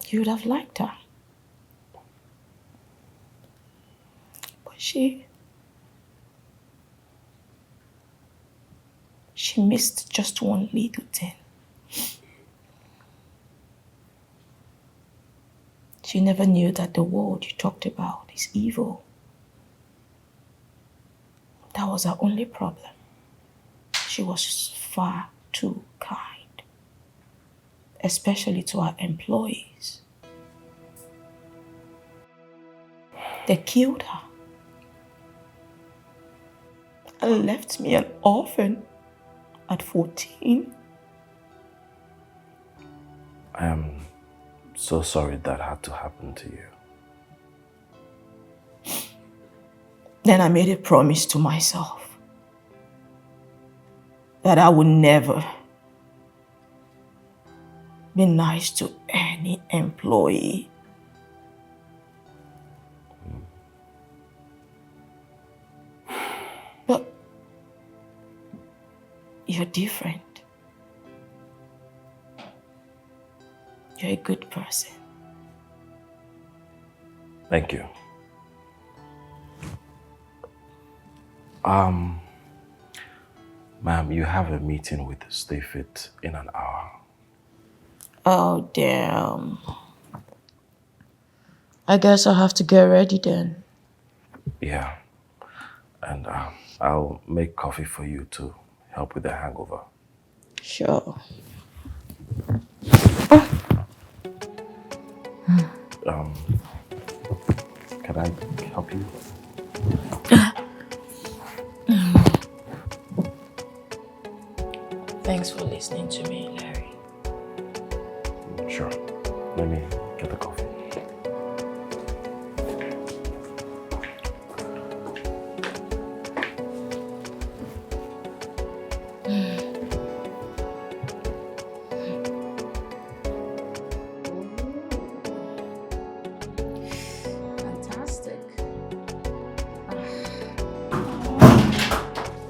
You would have liked her. But she missed just one little thing. She never knew that the world you talked about is evil. That was her only problem. She was far too kind, especially to her employees. They killed her and left me an orphan at 14. I am so sorry that had to happen to you. Then I made a promise to myself that I would never be nice to any employee. But you're different. You're a good person. Thank you. Ma'am, you have a meeting with Stay Fit in an hour. Oh, damn. I guess I'll have to get ready then. Yeah. And I'll make coffee for you to help with the hangover. Sure. Can I help you? Thanks for listening to me, Larry. Sure. Let me get the coffee. Fantastic.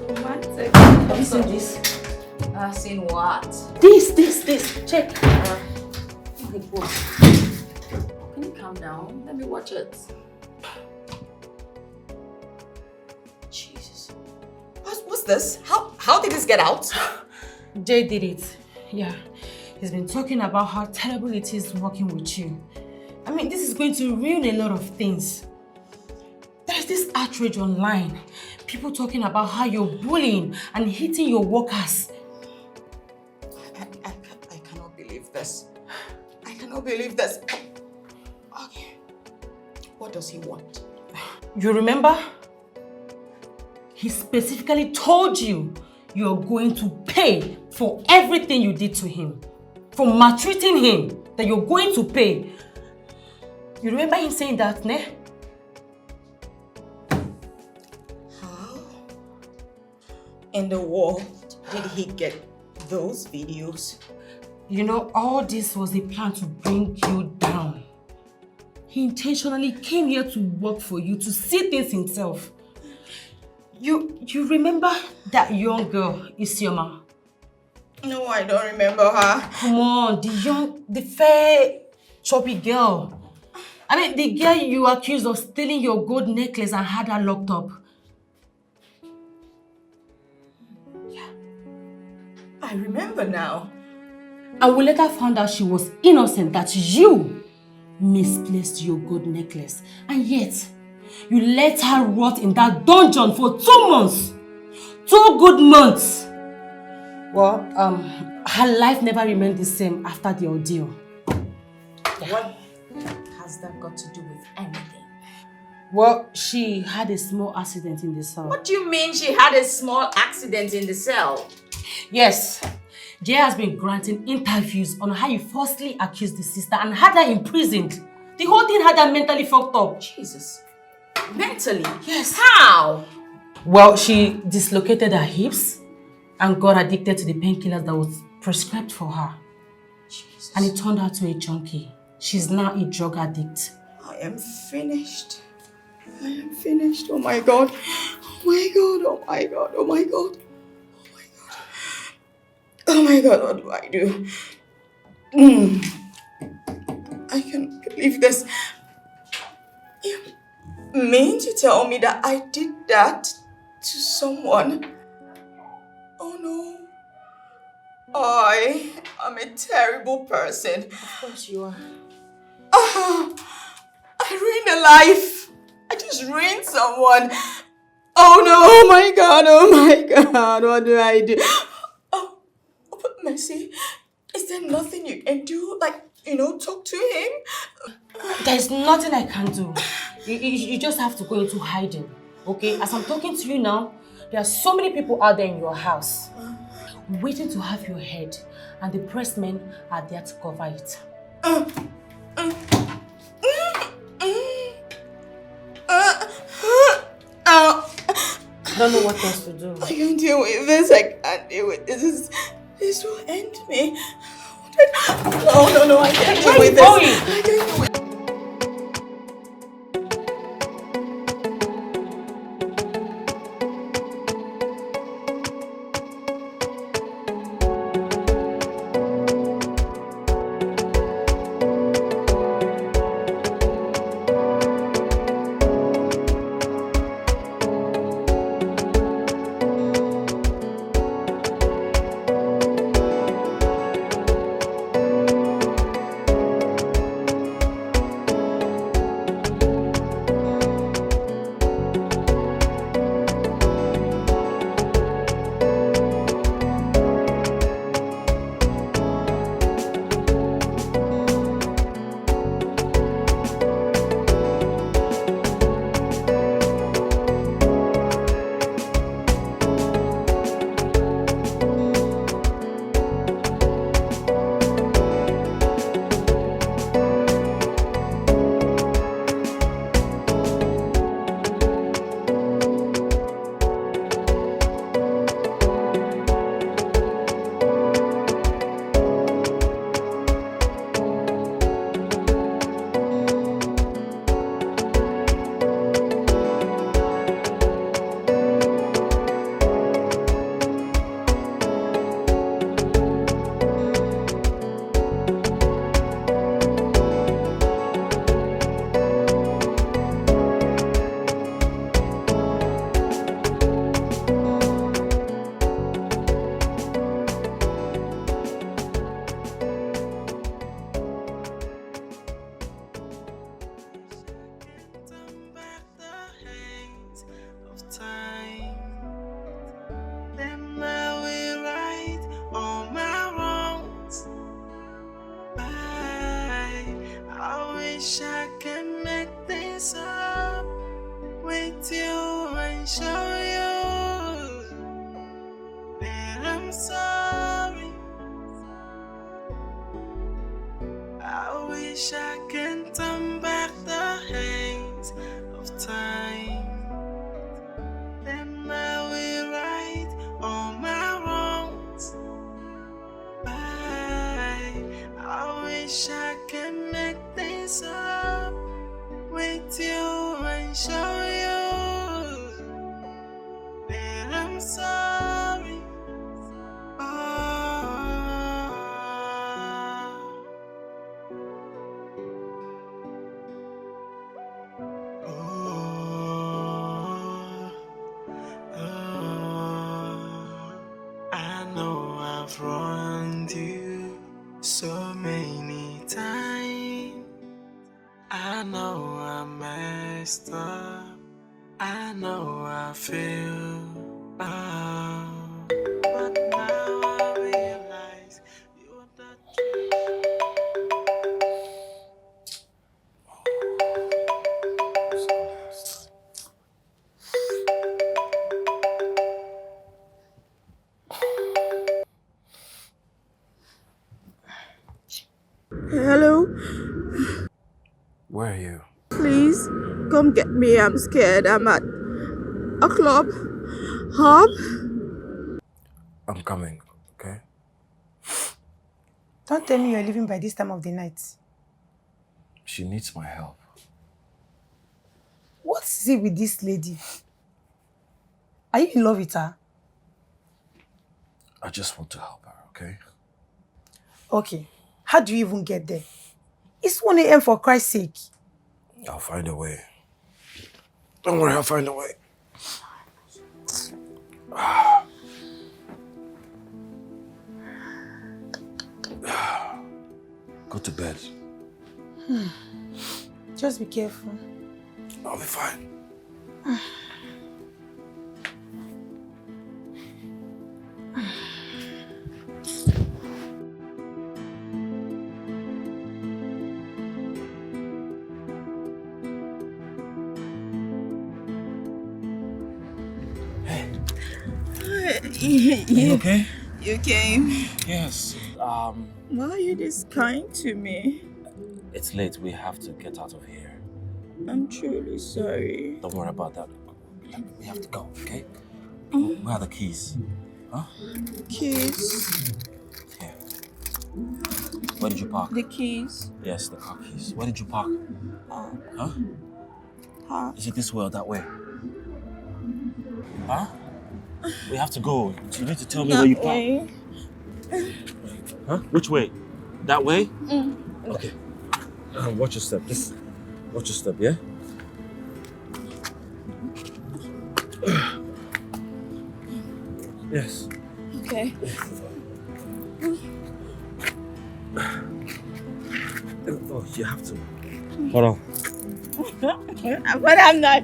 Romantic. Have you seen this? Seen what? This. Check. Can you calm down? Let me watch it. Jesus. What's this? How did this get out? Jay did it. Yeah. He's been talking about how terrible it is working with you. I mean, this is going to ruin a lot of things. There's this outrage online. People talking about how you're bullying and hitting your workers. I cannot believe this. I cannot believe this. Okay. What does he want? You remember? He specifically told you you're going to pay for everything you did to him. For maltreating him, that you're going to pay. You remember him saying that, ne? How in the world did he get those videos? You know, all this was a plan to bring you down. He intentionally came here to work for you, to see things himself. You remember that young girl, Isioma? No, I don't remember her. Come on, the fair, choppy girl. I mean, the girl you accused of stealing your gold necklace and had her locked up. Yeah. I remember now. And we later found out she was innocent, that you misplaced your gold necklace. And yet, you let her rot in that dungeon for 2 months. 2 good months. Well, her life never remained the same after the ordeal. Yeah. What has that got to do with anything? Well, she had a small accident in the cell. What do you mean she had a small accident in the cell? Yes. Jay has been granting interviews on how you falsely accused the sister and had her imprisoned. The whole thing had her mentally fucked up. Jesus. Mentally? Yes. How? Well, she dislocated her hips and got addicted to the painkillers that was prescribed for her. Jesus. And it turned her to a junkie. She's now a drug addict. I am finished. I am finished. Oh my God. Oh my God. Oh my God. Oh my God. Oh my God, what do I do? I can't believe this. You mean to tell me that I did that to someone? Oh no. I am a terrible person. Of course you are. I ruined a life. I just ruined someone. Oh no, oh my God, what do I do? But Mercy, is there nothing you can do? Like, talk to him? There's nothing I can do. You just have to go into hiding, okay? As I'm talking to you now, there are so many people out there in your house waiting to have your head, and the pressed men are there to cover it. I don't know what else to do. I can't deal with this. I can't deal with this. This will end me. No, I can't deal with this. I can't deal with this. wish I can make things up with you and show you that I'm sorry. I know I've wronged you so many times. I know I messed up. I know I feel. But now I realize you're not Hello, Where are you? please come get me. I'm scared. I'm at a club. Hub? I'm coming, okay? Don't tell me you're leaving by this time of the night. She needs my help. What is it with this lady? Are you in love with her? I just want to help her, okay? Okay. How do you even get there? It's 1 a.m. for Christ's sake. I'll find a way. Don't worry, I'll find a way. Go to bed. Just be careful. I'll be fine. You okay? You came. Yes. Why are you this kind to me? It's late. We have to get out of here. I'm truly sorry. Don't worry about that. We have to go, okay? Where are the keys? Huh? Keys? Here. Where did you park? The keys? Yes, the car keys. Where did you park? Huh? Huh? Is it this way or that way? Huh? We have to go. You need to tell me where you park. Way. Huh? Which way? That way? Okay. Watch your step. Just watch your step, yeah? Yes. Okay. Oh, you have to. Hold on. But I'm not.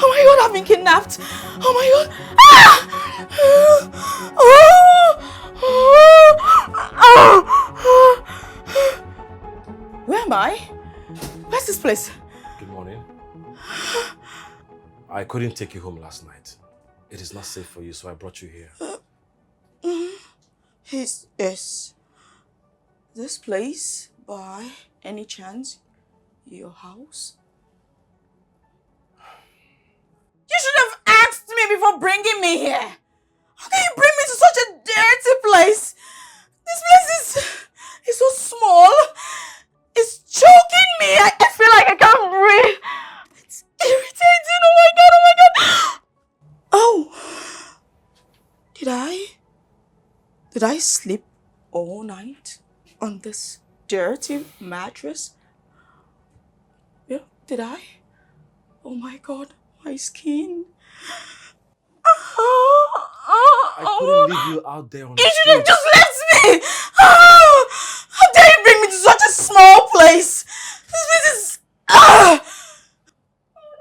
Oh my god, I've been kidnapped. Oh my god. Where am I? Where's this place? Good morning. I couldn't take you home last night. It is not safe for you, so I brought you here. Is this place, by any chance, your house? You should have asked me before bringing me here. How can you bring me to such a dirty place? This place is so small. It's choking me. I feel like I can't breathe. It's irritating. Oh my god, oh my god. Oh. Did I sleep all night on this dirty mattress? Yeah, did I? Oh my god, my skin. I couldn't leave you out there on the You should have streets. just left me! How dare you bring me to such a small place? This place is...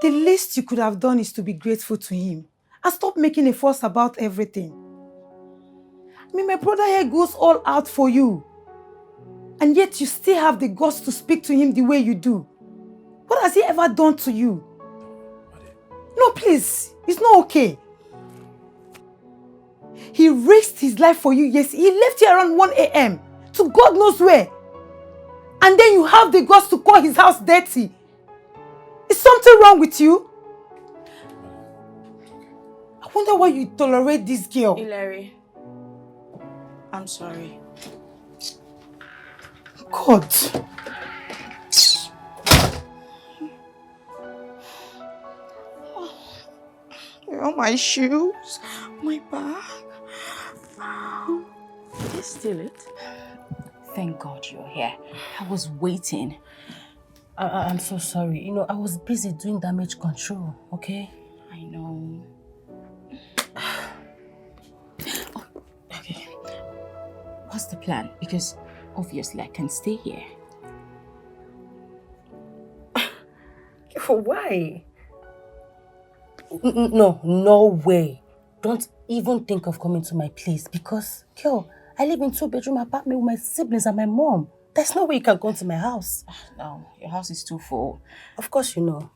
The least you could have done is to be grateful to him and stop making a fuss about everything. I mean, my brother here goes all out for you. And yet you still have the guts to speak to him the way you do. What has he ever done to you? No, please. It's not okay. He risked his life for you. Yes, he left here around 1 a.m. to God knows where. And then you have the guts to call his house dirty. Is something wrong with you? I wonder why you tolerate this girl. Hilary, I'm sorry. God. Where are my shoes? My bag? Did you steal it? Thank God you're here. I was waiting. I'm so sorry. You know, I was busy doing damage control, okay? I know. Oh, okay. What's the plan? Because obviously I can stay here. Why? No way. Don't even think of coming to my place because, girl, I live in 2-bedroom apartment with my siblings and my mom. There's no way you can come to my house. No, your house is too full. Of course you know.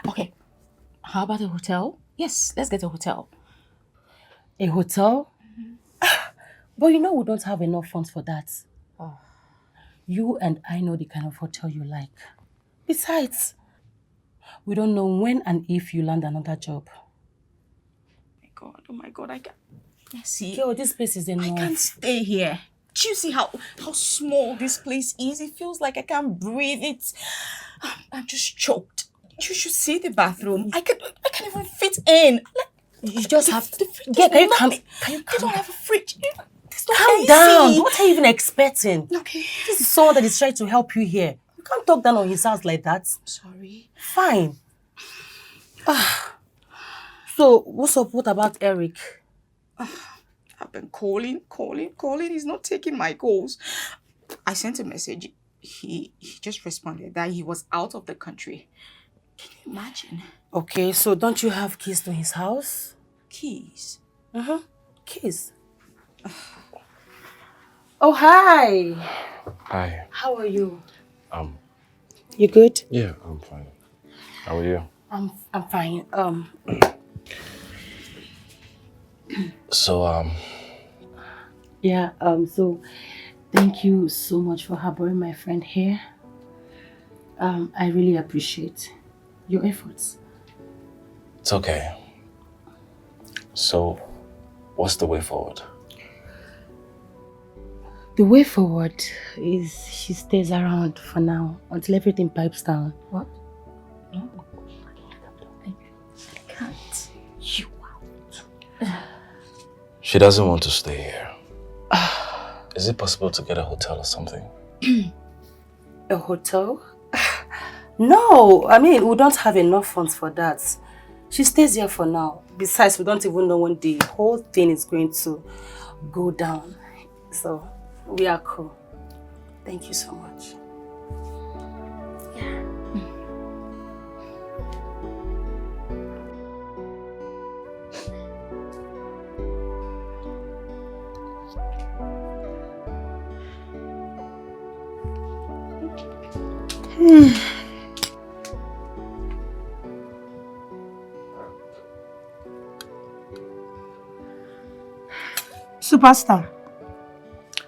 Okay, how about a hotel? Yes, let's get a hotel. A hotel? But you know we don't have enough funds for that. Oh. You and I know the kind of hotel you like. Besides, we don't know when and if you land another job. Oh my God, I can't. See, Girl, this place is enough. I can't stay here. Do you see how small this place is? It feels like I can't breathe. I'm just choked. You should see the bathroom. I can't even fit in. You just have to. Can you calm? They don't have a fridge. Calm down. What are you even expecting? Okay. This is someone that is trying to help you here. You can't talk down on his house like that. Sorry. Fine. So, what's up? What about Eric? I've been calling. He's not taking my calls. I sent a message. He just responded that he was out of the country. Can you imagine? Okay, so don't you have keys to his house? Keys? Keys. Oh, hi. Hi. How are you? You good? Yeah, I'm fine. How are you? I'm fine. So, Yeah, so thank you so much for harboring my friend here. I really appreciate your efforts. it's okay. So, what's the way forward? The way forward is she stays around for now until everything pipes down. What? No. I can't. You out. She doesn't want to stay here. Is it possible to get a hotel or something? A hotel? No, I mean, we don't have enough funds for that. She stays here for now. Besides, we don't even know when the whole thing is going to go down. So, we are cool. Thank you so much. Yeah. Superstar,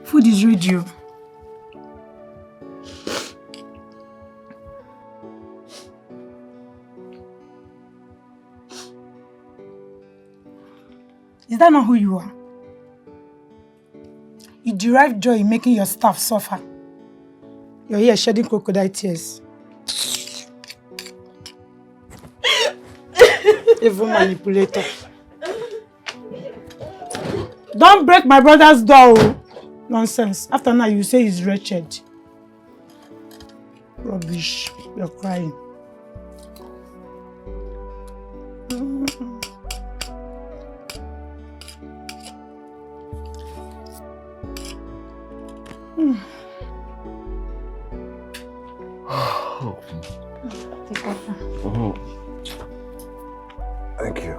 food is ready. Is that not who you are? You derive joy in making your staff suffer. You're here shedding crocodile tears. Evil manipulator. Don't break my brother's door. Nonsense. After now, you say he's wretched. Rubbish. You're crying. Take water. Thank you.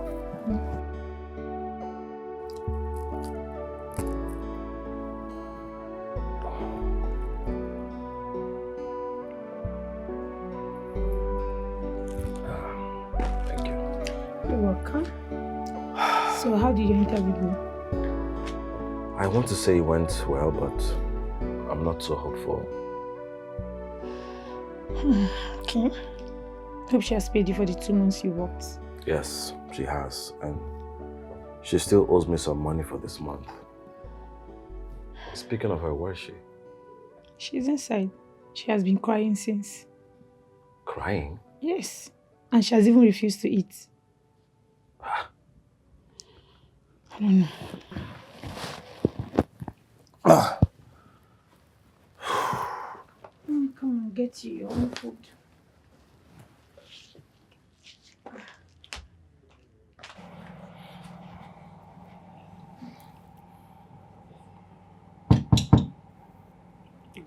So how did your interview go? I want to say it went well, but I'm not so hopeful. Okay. Hope she has paid you for the 2 months you worked. Yes, she has. And she still owes me some money for this month. Speaking of her, where is she? She's inside. She has been crying since. Crying? Yes. And she has even refused to eat. I don't know. Come on, get you your own food.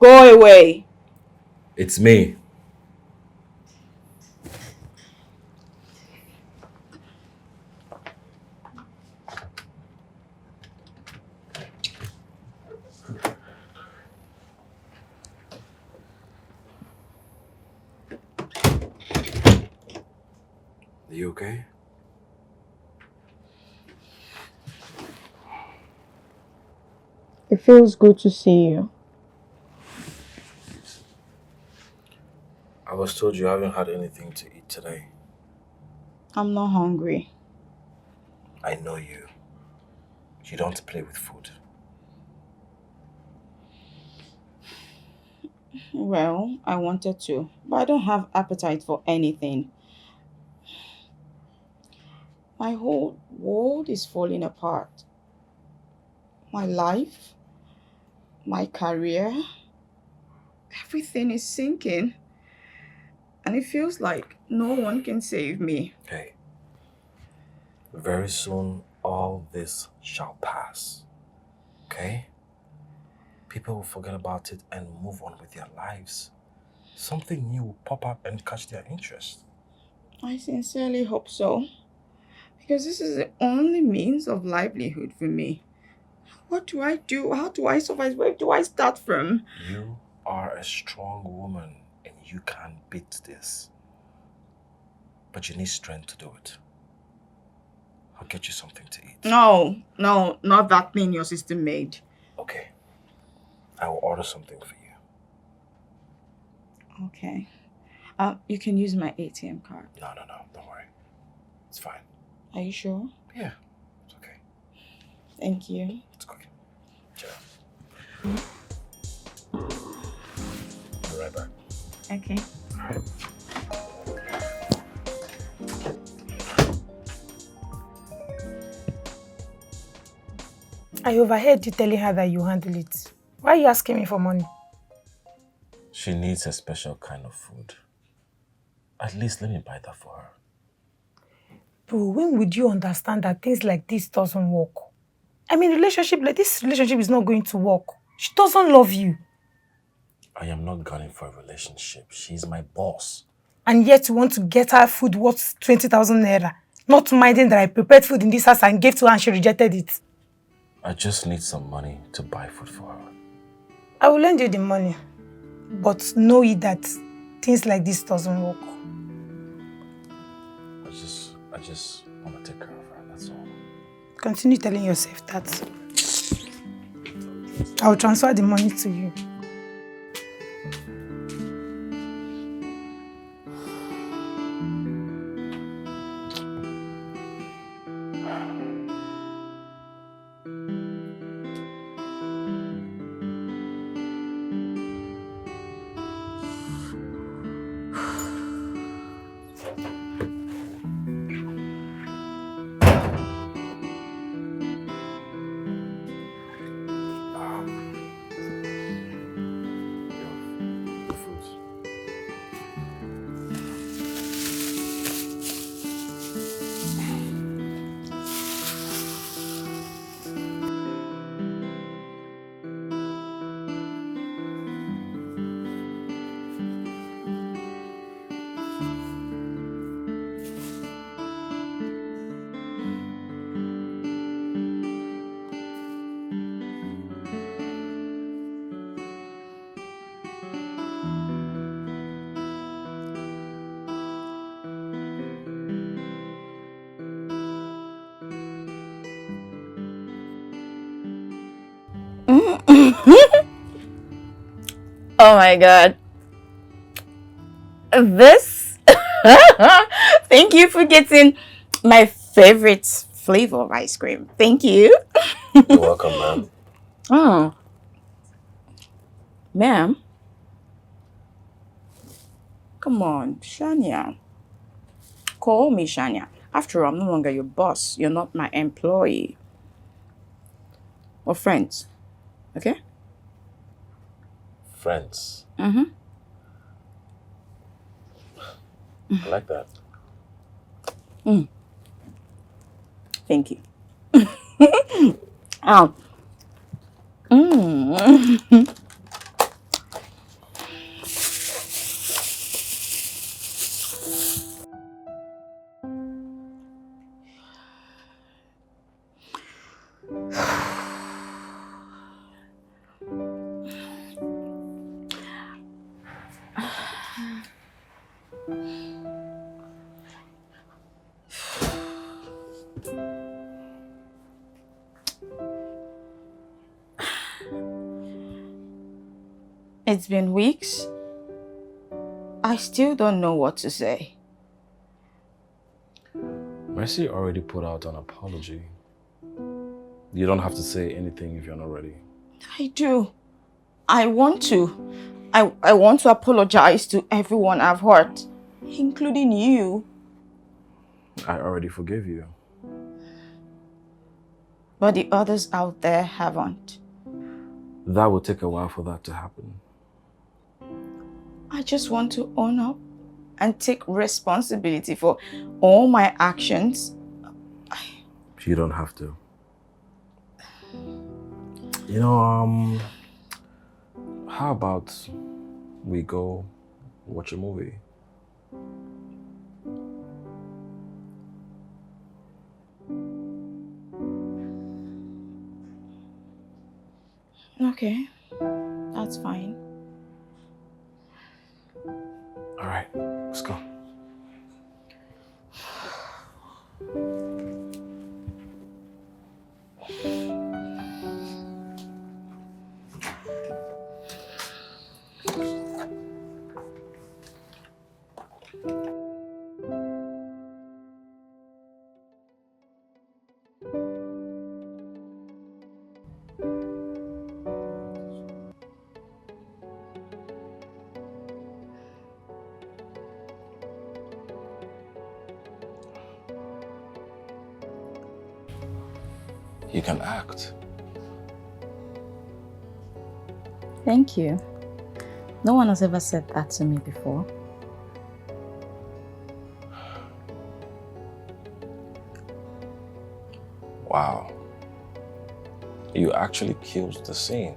Go away. It's me. Are you okay? It feels good to see you. I was told you haven't had anything to eat today. I'm not hungry. I know you. You don't play with food. Well, I wanted to, but I don't have appetite for anything. My whole world is falling apart. My life, my career, everything is sinking. And it feels like no one can save me. Hey, very soon all this shall pass. Okay? People will forget about it and move on with their lives. Something new will pop up and catch their interest. I sincerely hope so. Because this is the only means of livelihood for me. What do I do? How do I survive? Where do I start from? You are a strong woman and you can beat this. But you need strength to do it. I'll get you something to eat. No, not that thing your sister made. Okay. I will order something for you. Okay. You can use my ATM card. No, don't worry. It's fine. Are you sure? Yeah, it's okay. Thank you. It's okay. Ciao. I'll be right back. Okay. I overheard you telling her that you handle it. Why are you asking me for money? She needs a special kind of food. At least let me buy that for her. Bro, when would you understand that things like this doesn't work? I mean, this relationship is not going to work. She doesn't love you. I am not gunning for a relationship. She's my boss. And yet you want to get her food worth 20,000 naira. Not minding that I prepared food in this house and gave to her and she rejected it. I just need some money to buy food for her. I will lend you the money. But know it that things like this doesn't work. I just want to take care of her, that's all. Continue telling yourself that. I will transfer the money to you. Oh my god. This? Thank you for getting my favorite flavor of ice cream. Thank you. You're welcome, ma'am. Oh. Ma'am? Come on, Shania. Call me Shania. After all, I'm no longer your boss. You're not my employee. We're friends. Okay? Friends. Mm-hmm. I like that. Mm. Thank you. Oh. Mm. It's been weeks. I still don't know what to say. Mercy already put out an apology. You don't have to say anything if you're not ready. I do. I want to. I want to apologize to everyone I've hurt, including you. I already forgave you. But the others out there haven't. That will take a while for that to happen. I just want to own up and take responsibility for all my actions. You don't have to. You know, how about we go watch a movie? Okay, that's fine. All right, let's go. You can act. Thank you. No one has ever said that to me before. Wow. You actually killed the scene.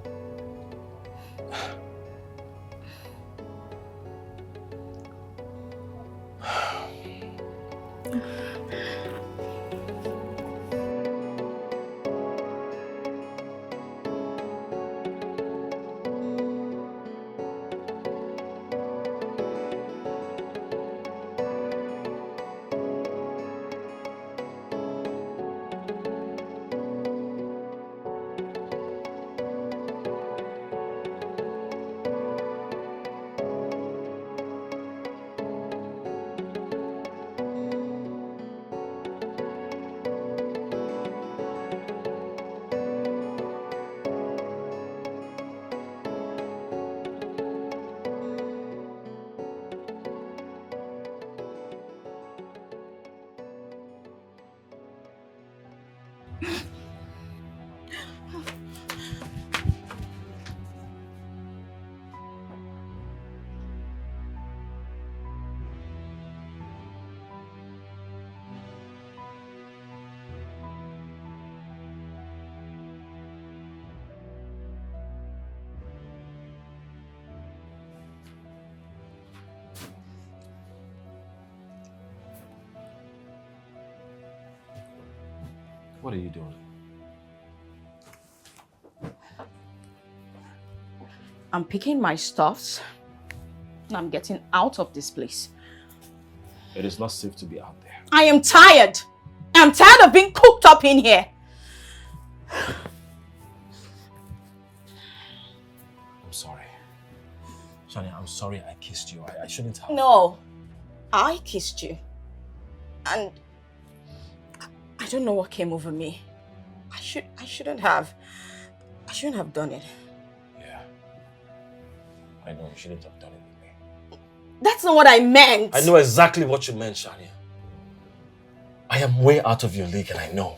What are you doing? I'm picking my stuffs and I'm getting out of this place. It is not safe to be out there. I am tired. I'm tired of being cooped up in here. I'm sorry. Shania, I'm sorry I kissed you. I shouldn't have. No, I kissed you. And I don't know what came over me. I shouldn't have done it. Yeah. I know you shouldn't have done it with me. That's not what I meant. I know exactly what you meant, Shania. I am way out of your league and I know.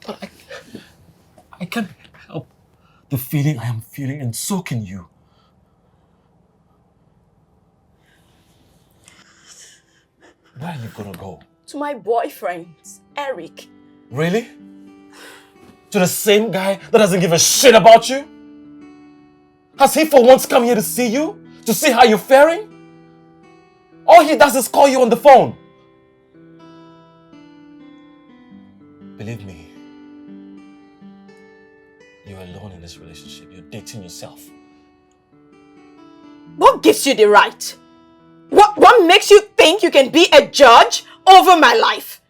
But I can't help the feeling I am feeling, and so can you. Where are you gonna go? To my boyfriend, Eric. Really? To the same guy that doesn't give a shit about you? Has he for once come here to see you? To see how you're faring? All he does is call you on the phone. Believe me, you're alone in this relationship. You're dating yourself. What gives you the right? What makes you think you can be a judge over my life?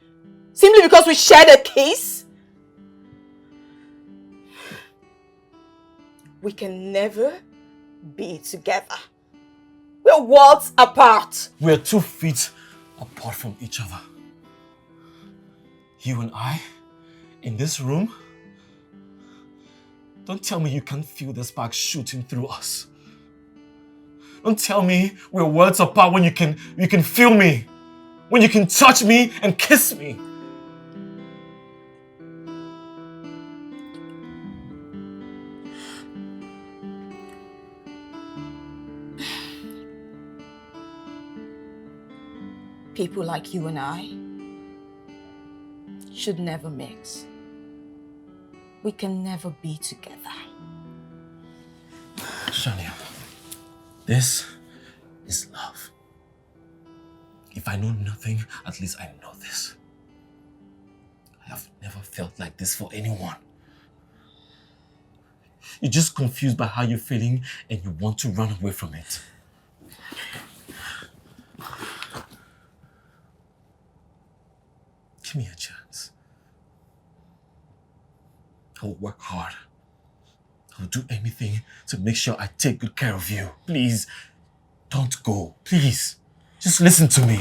Simply because we shared a case? We can never be together. We're worlds apart. We're 2 feet apart from each other. You and I, in this room. Don't tell me you can't feel the spark shooting through us. Don't tell me we're worlds apart when you can feel me. When you can touch me and kiss me. People like you and I should never mix. We can never be together. Shania, this is love. If I know nothing, at least I know this. I have never felt like this for anyone. You're just confused by how you're feeling and you want to run away from it. Give me a chance. I will work hard. I will do anything to make sure I take good care of you. Please, don't go. Please, just listen to me.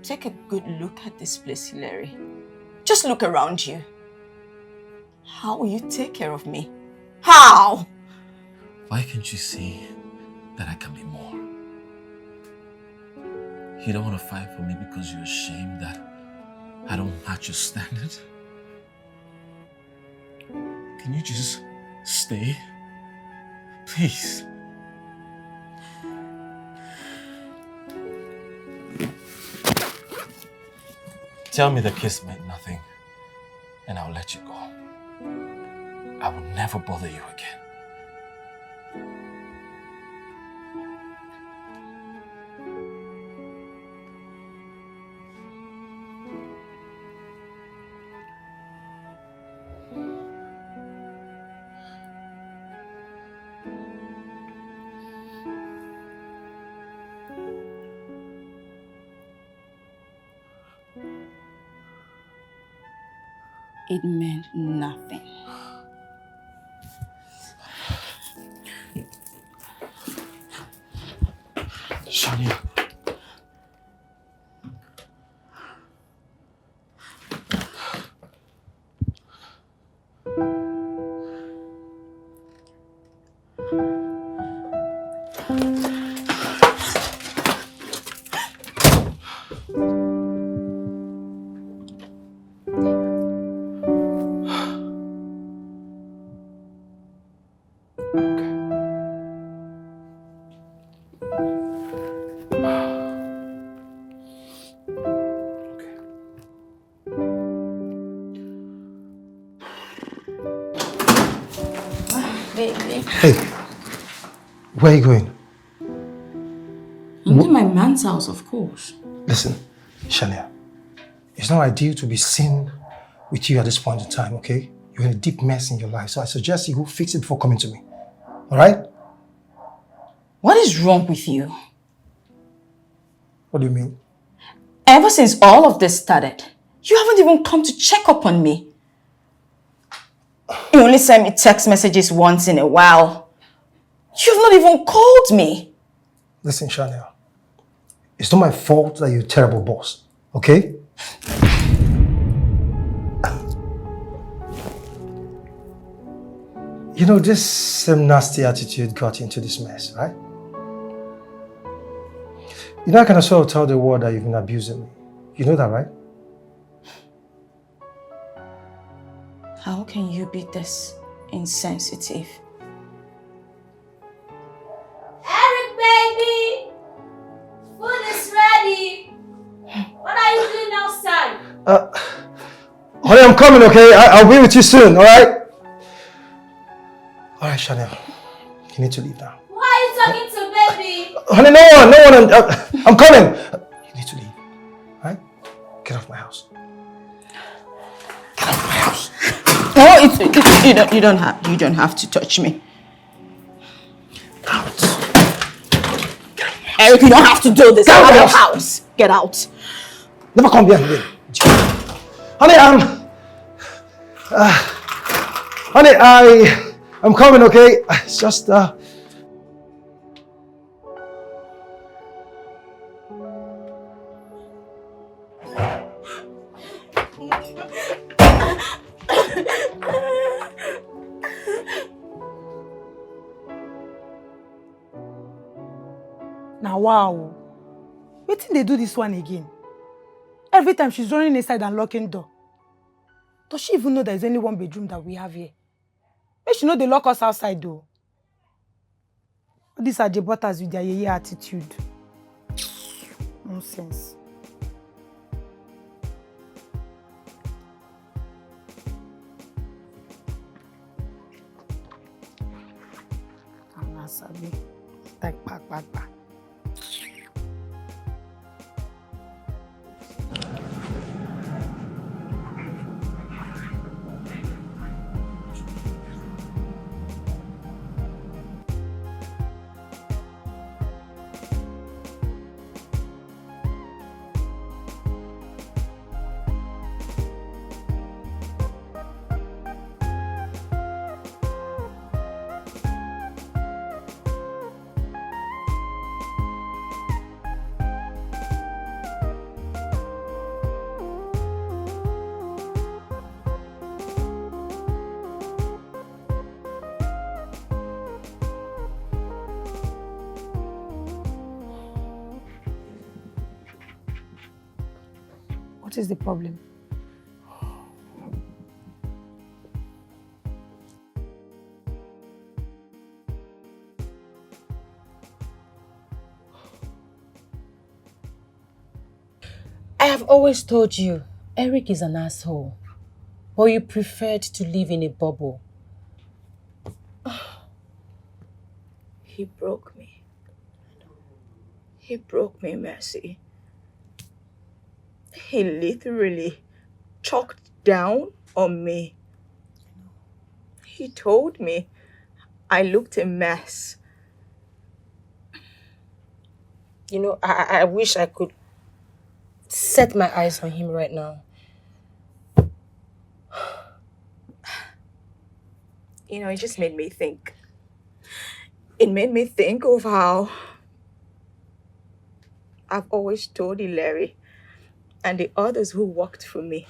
Take a good look at this place, Hilary. Just look around you. How will you take care of me? How? Why can't you see that I can be more? You don't want to fight for me because you're ashamed that I don't match your standard? Can you just stay? Please. Tell me the kiss meant nothing, and I'll let you go. I will never bother you again. It meant nothing. Shania. Hey, where are you going? I'm to my man's house, of course. Listen, Shania, it's not ideal to be seen with you at this point in time, okay? You're in a deep mess in your life, so I suggest you go fix it before coming to me. All right? What is wrong with you? What do you mean? Ever since all of this started, You haven't even come to check up on me. You only send me text messages once in a while. You've not even called me. Listen, Chanel. It's not my fault that you're a terrible boss, okay? You know, this same nasty attitude got you into this mess, right? You know, I can also tell the world that you've been abusing me. You know that, right? How can you be this insensitive? Eric, baby! Food is ready! What are you doing outside? Honey, I'm coming, okay? I'll be with you soon, alright? Alright, Chanel. You need to leave now. Who are you talking to, baby? Honey, no one. I'm coming. You need to leave, alright? Get off my house. Get off my house. No, you don't have to touch me. Out. Eric, you don't have to do this. Get out of your house. Get out. Never come here again. Honey, I'm coming, okay? It's just, Now, wow. Wait till they do this one again. Every time she's running inside and locking door. Does she even know there's only one bedroom that we have here? Make she know they lock us outside though. These are the butters with their yeye attitude. Nonsense. I'm not sorry. Back. What is the problem? I have always told you, Eric is an asshole. But you preferred to live in a bubble. He broke me. He broke me, Mercy. He literally chalked down on me. He told me I looked a mess. You know, I wish I could set my eyes on him right now. You know, it just made me think. It made me think of how I've always told Larry and the others who worked for me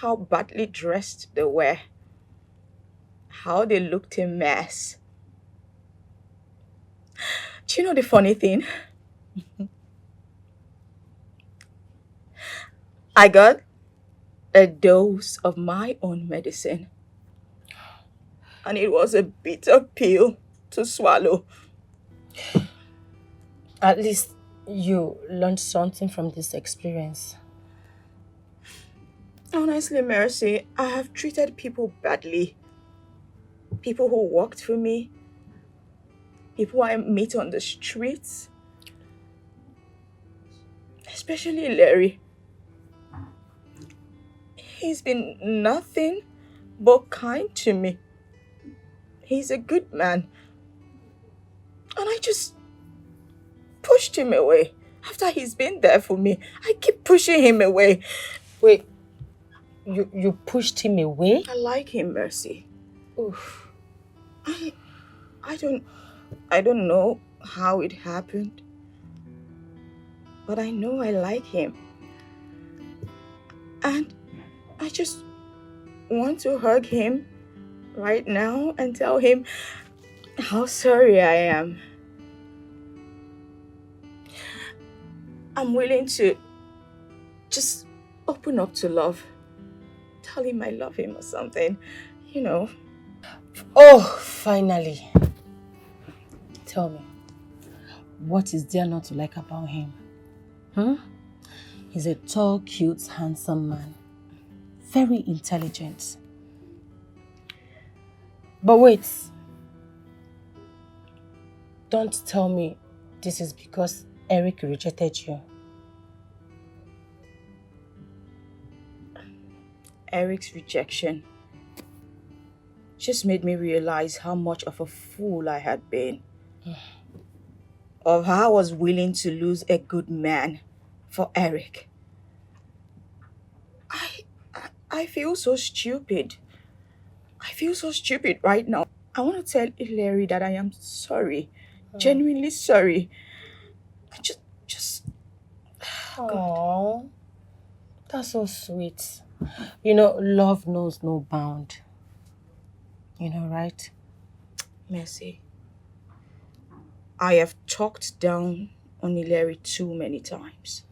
how badly dressed they were, how they looked a mess. Do you know the funny thing? I got a dose of my own medicine. And it was a bitter pill to swallow. At least you learned something from this experience. Honestly, Mercy, I have treated people badly. People who worked for me. People I meet on the streets. Especially Larry. He's been nothing but kind to me. He's a good man. And I just pushed him away. After he's been there for me, I keep pushing him away. Wait, you pushed him away? I like him, Mercy. Oof. I don't know how it happened, but I know I like him. And I just want to hug him right now and tell him how sorry I am. I'm willing to just open up to love. Tell him I love him or something, you know. Oh, finally. Tell me, what is there not to like about him? He's a tall, cute, handsome man. Very intelligent. But wait. Don't tell me this is because Eric rejected you. Eric's rejection just made me realize how much of a fool I had been. Of how I was willing to lose a good man for Eric. I feel so stupid. I feel so stupid right now. I want to tell Larry that I am sorry. Genuinely sorry. I just... Oh, that's so sweet. You know, love knows no bound. You know, right? Mercy, I have talked down on Larry too many times.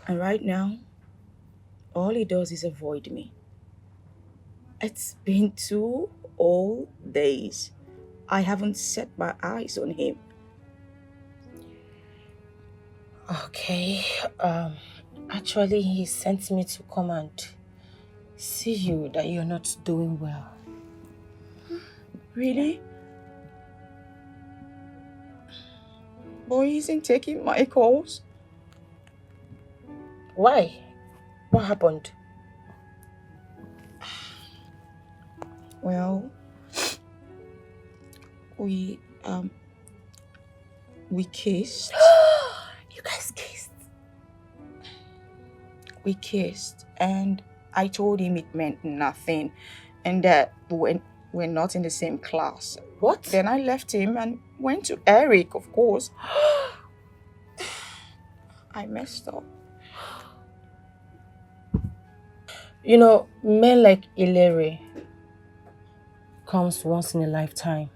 And right now, all he does is avoid me. It's been 2 whole days. I haven't set my eyes on him. Okay, actually he sent me to come and see you that you're not doing well. Really? Boy isn't taking my calls. Why? What happened? Well, we kissed. You guys kissed? We kissed, and I told him it meant nothing, and that we're not in the same class. What? Then I left him and went to Eric, of course. I messed up. You know, men like Ilere comes once in a lifetime.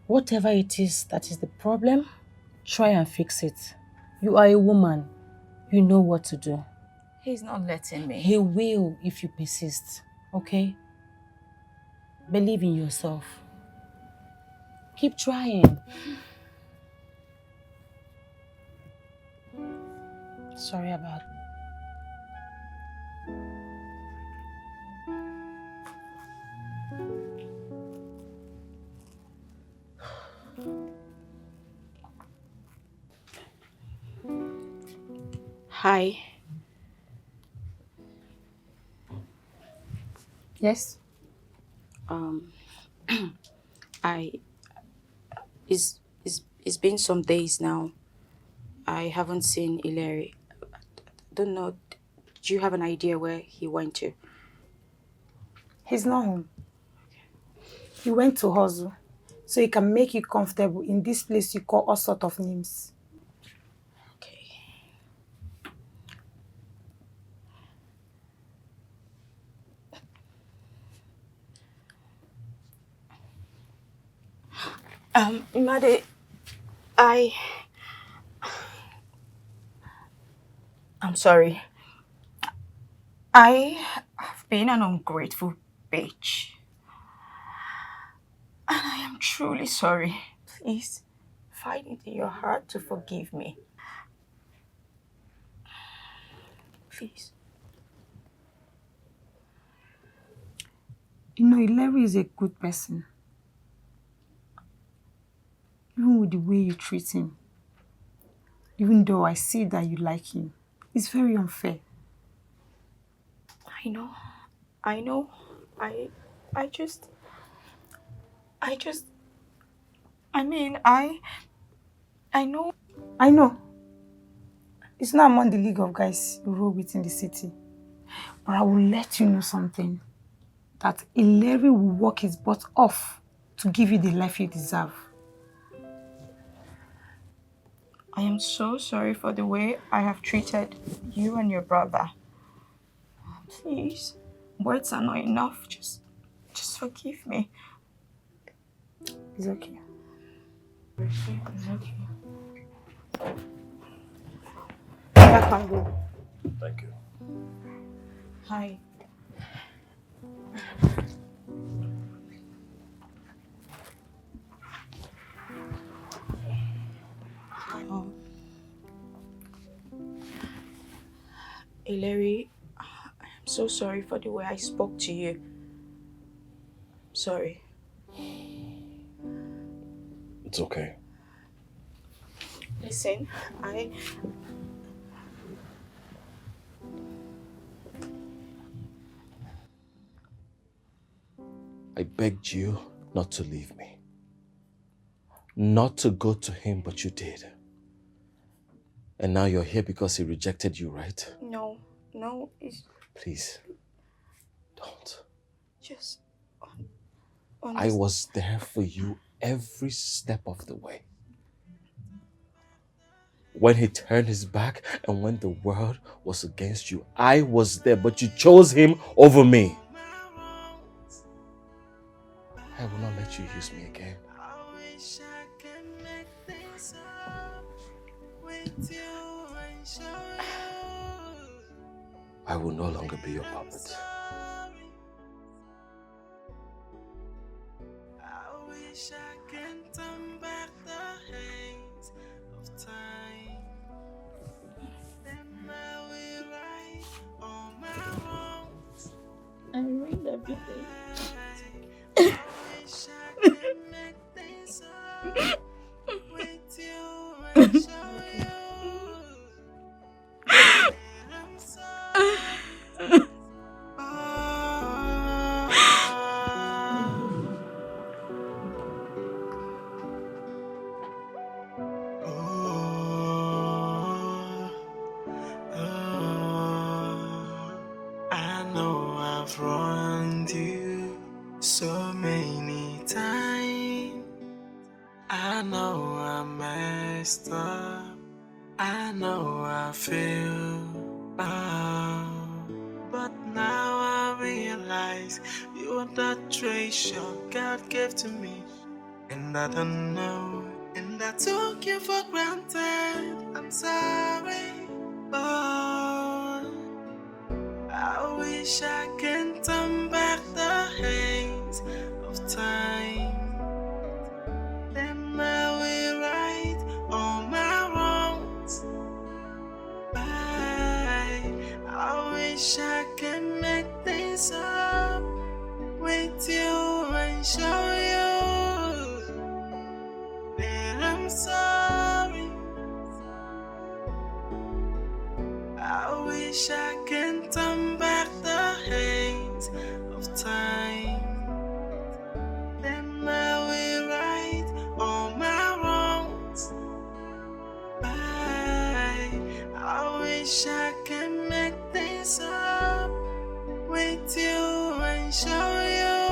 Whatever it is that is the problem, try and fix it. You are a woman. You know what to do. He's not letting me. He will if you persist, okay? Believe in yourself. Keep trying. Sorry about. Hi. Yes? It's been some days now. I haven't seen Ilari. I don't know. Do you have an idea where he went to? He's not home. He went to hustle, so he can make you comfortable in this place you call all sort of names. Made, I'm sorry. I have been an ungrateful bitch. And I am truly sorry. Please, find it in your heart to forgive me. Please. You know, Larry is a good person. Even with the way you treat him. Even though I see that you like him. It's very unfair. I know. I know. I know. It's not among the league of guys you roll with in the city. But I will let you know something. That Ileri will work his butt off to give you the life you deserve. I am so sorry for the way I have treated you and your brother. Please, words are not enough. Just forgive me. It's okay. It's okay. I can go. Thank you. Hi. Ileri, I'm so sorry for the way I spoke to you. Sorry. It's okay. Listen, I begged you not to leave me. Not to go to him, but you did. And now you're here because he rejected you, right? No, it's Please, don't. just... I was there for you every step of the way. When he turned his back and when the world was against you, I was there, but you chose him over me. I will not let you use me again. I will no longer be your puppet. I ruined everything. I know I've wronged you so many times. I know I messed up. I know I feel bad. But now I realize you are the treasure God gave to me. And I don't know. And I took you for granted. I'm sorry. Oh, I wish I can turn back the hands of time. Then I will right all my wrongs. I wish I can make things up with you and show you that I'm sorry. I wish I can turn back the hands of time. Then I will right all my wrongs. I wish I can make things up with you and show you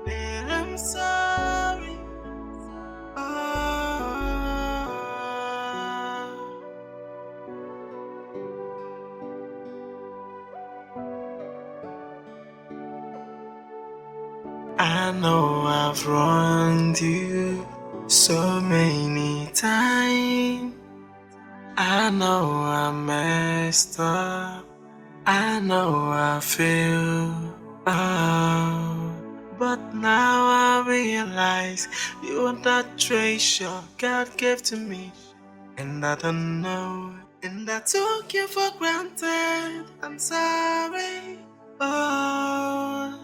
that I'm sorry. I know I've wronged you so many times. I know I messed up. I know I feel bad. But now I realize you are the treasure God gave to me. And I don't know. And I took you for granted. I'm sorry. Oh,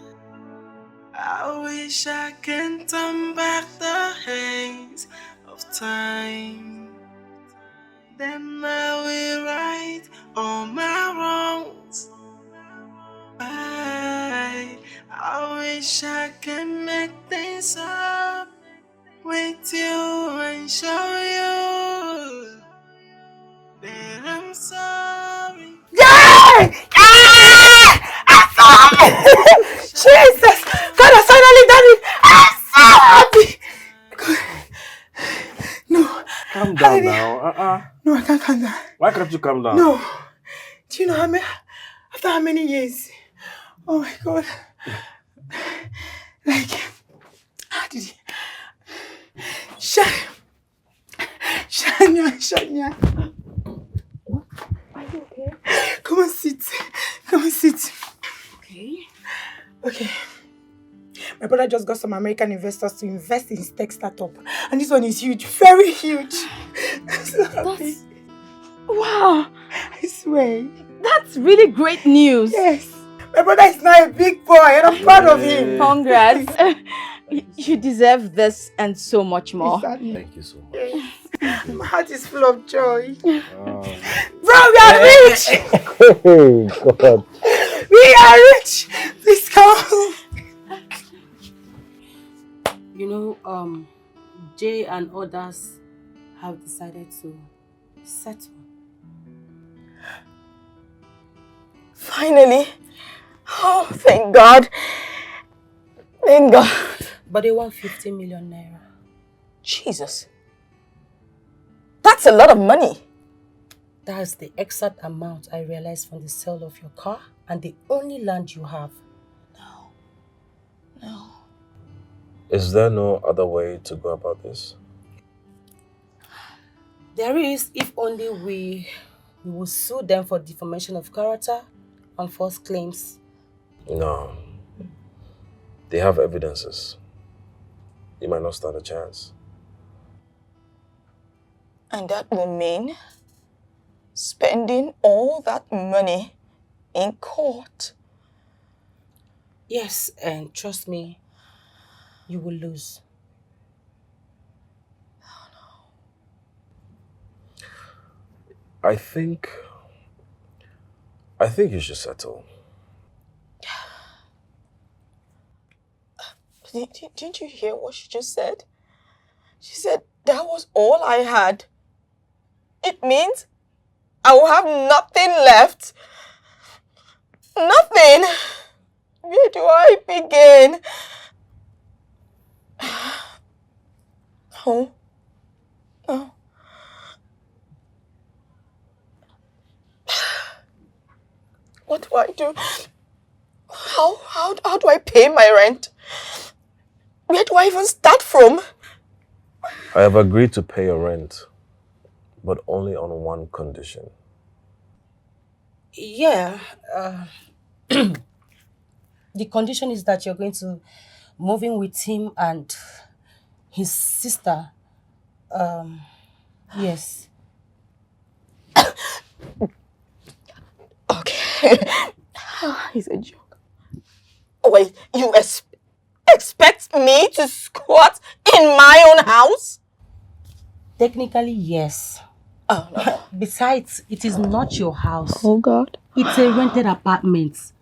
I wish I can turn back the hands of time. Then I will right all my wrongs. I wish I can make things up with you and I'm sorry. Yeah! I'm so happy! Jesus! God has finally done it! I'm so happy! God. No. Calm down now. No, I can't calm down. Why can't you calm down? No. Do you know after how many years? Oh my God. Like, how did he? Shania. What? Are you okay? Come and sit. Okay. My brother just got some American investors to invest in his tech startup. And this one is huge, very huge. I'm so happy. Wow. I swear. That's really great news. Yes. My brother is now a big boy and I'm proud of him. Congrats. You deserve this and so much more. Exactly. Thank you so much. My heart is full of joy. Oh. Bro, we are rich! Oh, God. We are rich! Please come. You know, Jay and others have decided to settle. Finally. Oh, thank God. Thank God. But they want 50 million naira. Jesus. That's a lot of money. That's the exact amount I realized from the sale of your car and the only land you have. No. Is there no other way to go about this? There is, if only we will sue them for defamation of character and false claims. No. They have evidences. You might not stand a chance. And that will mean spending all that money in court. Yes, and trust me, you will lose. I think you should settle. Didn't you hear what she just said? She said that was all I had. It means I will have nothing left. Nothing. Where do I begin? No. No. What do I do? How do I pay my rent? Where do I even start from? I have agreed to pay your rent, but only on one condition. Yeah. The condition is that you're going to move in with him and his sister. Yes. Okay. He's a joke. Wait, you expect me to squat in my own house? Technically, yes. Oh, no. Besides, it is not your house. Oh, God. It's a rented apartment.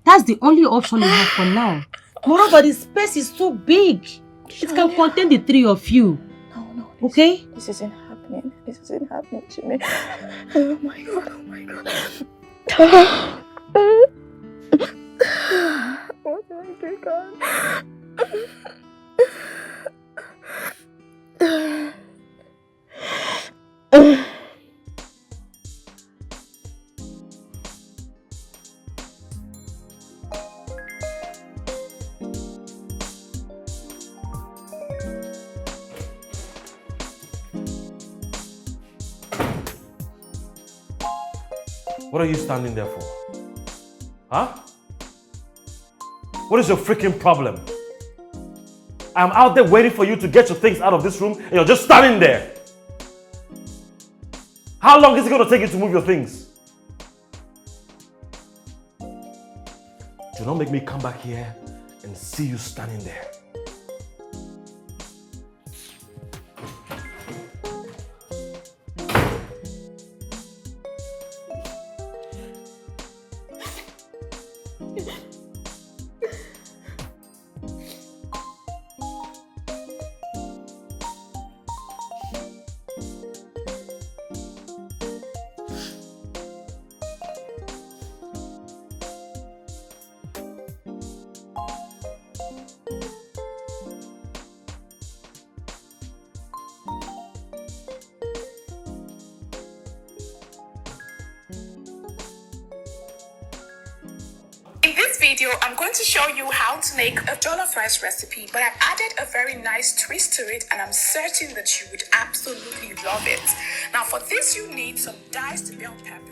That's the only option you have for now. Moreover, the space is too big. It can contain the three of you. No. Okay? This isn't happening. This isn't happening to me. Oh, my God. Oh, my God. What do I do, God? What are you standing there for? Huh? What is your freaking problem? I'm out there waiting for you to get your things out of this room and you're just standing there. How long is it going to take you to move your things? Do not make me come back here and see you standing there. video, I'm going to show you how to make a jollof rice recipe, but I've added a very nice twist to it, and I'm certain that you would absolutely love it. Now, for this, you need some diced bell peppers.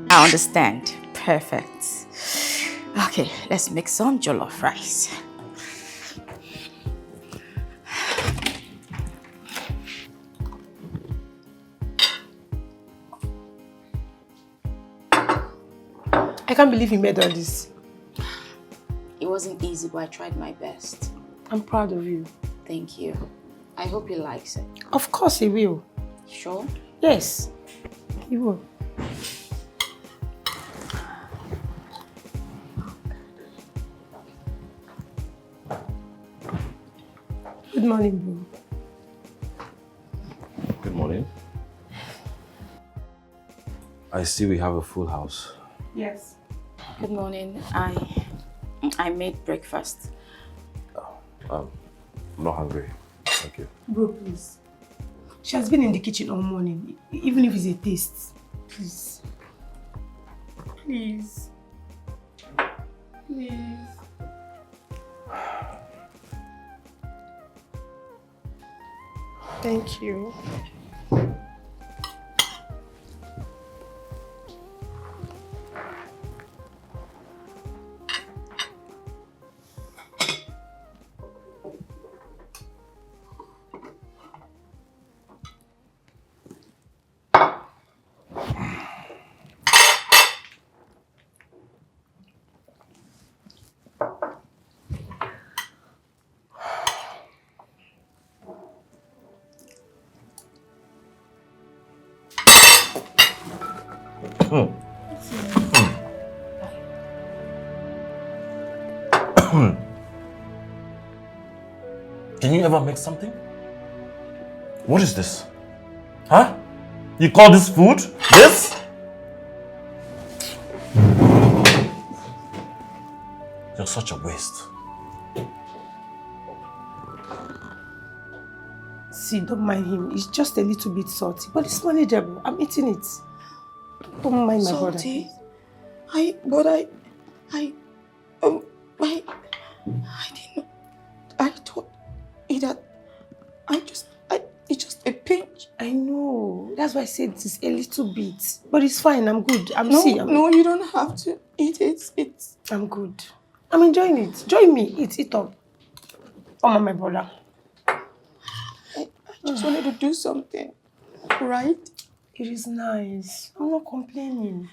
I understand. Perfect. Okay, let's make some jollof rice. I can't believe you made all this. It wasn't easy, but I tried my best. I'm proud of you. Thank you. I hope he likes it. Of course he will. Sure? Yes, he will. Good morning, bro. Good morning. I see we have a full house. Yes. Good morning. I made breakfast. I'm not hungry. Thank you. Bro, please. She has been in the kitchen all morning, even if it's a taste. Please. Please. Please. Thank you. Can you ever make something? What is this? Huh? You call this food? This? You're such a waste. See, don't mind him. It's just a little bit salty, but it's manageable. I'm eating it. Don't mind my brother. Salty? I didn't know. I thought that it's just a pinch. I know. That's why I said it's a little bit. But it's fine. I'm good. I'm No, you don't have to eat it. I'm good. I'm enjoying it. Join me. Eat up. Oh, my brother. I just wanted to do something, right? It is nice. I'm not complaining.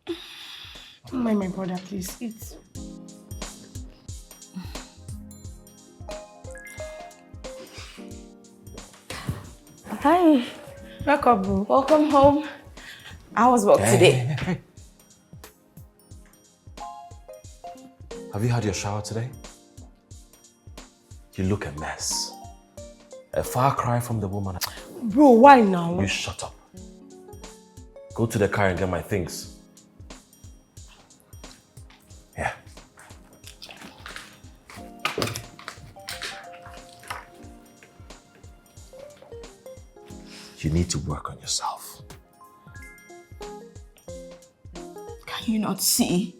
Don't mind my brother, please. Eat. Hi. Welcome, bro. Welcome home. How was work today? Have you had your shower today? You look a mess. A far cry from the woman. Bro, why now? You shut up. Go to the car and get my things. Yeah. You need to work on yourself. Can you not see?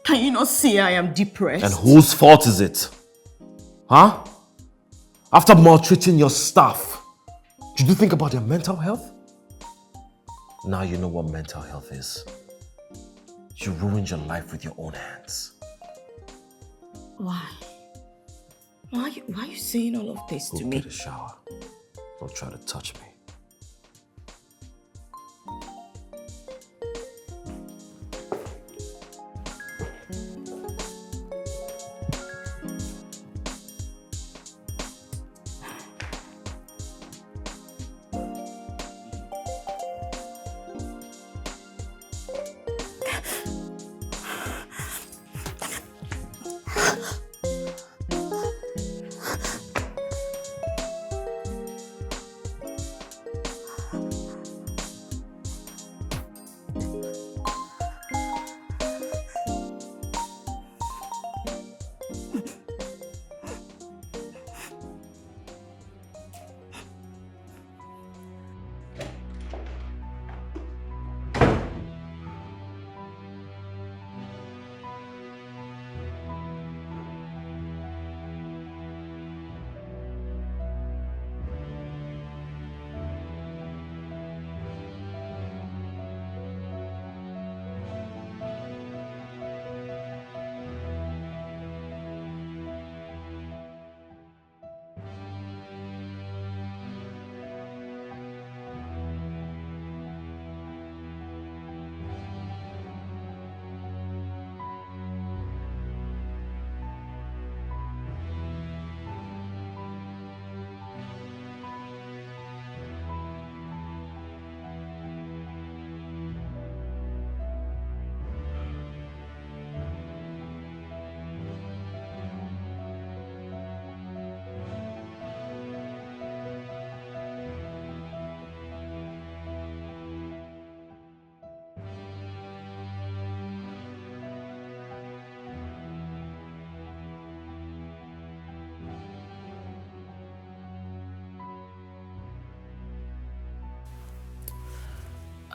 Can you not see I am depressed? And whose fault is it? Huh? After maltreating your staff, did you think about their mental health? Now you know what mental health is. You ruined your life with your own hands. Why? Why are you saying all of this to me? Go get a shower. Don't try to touch me.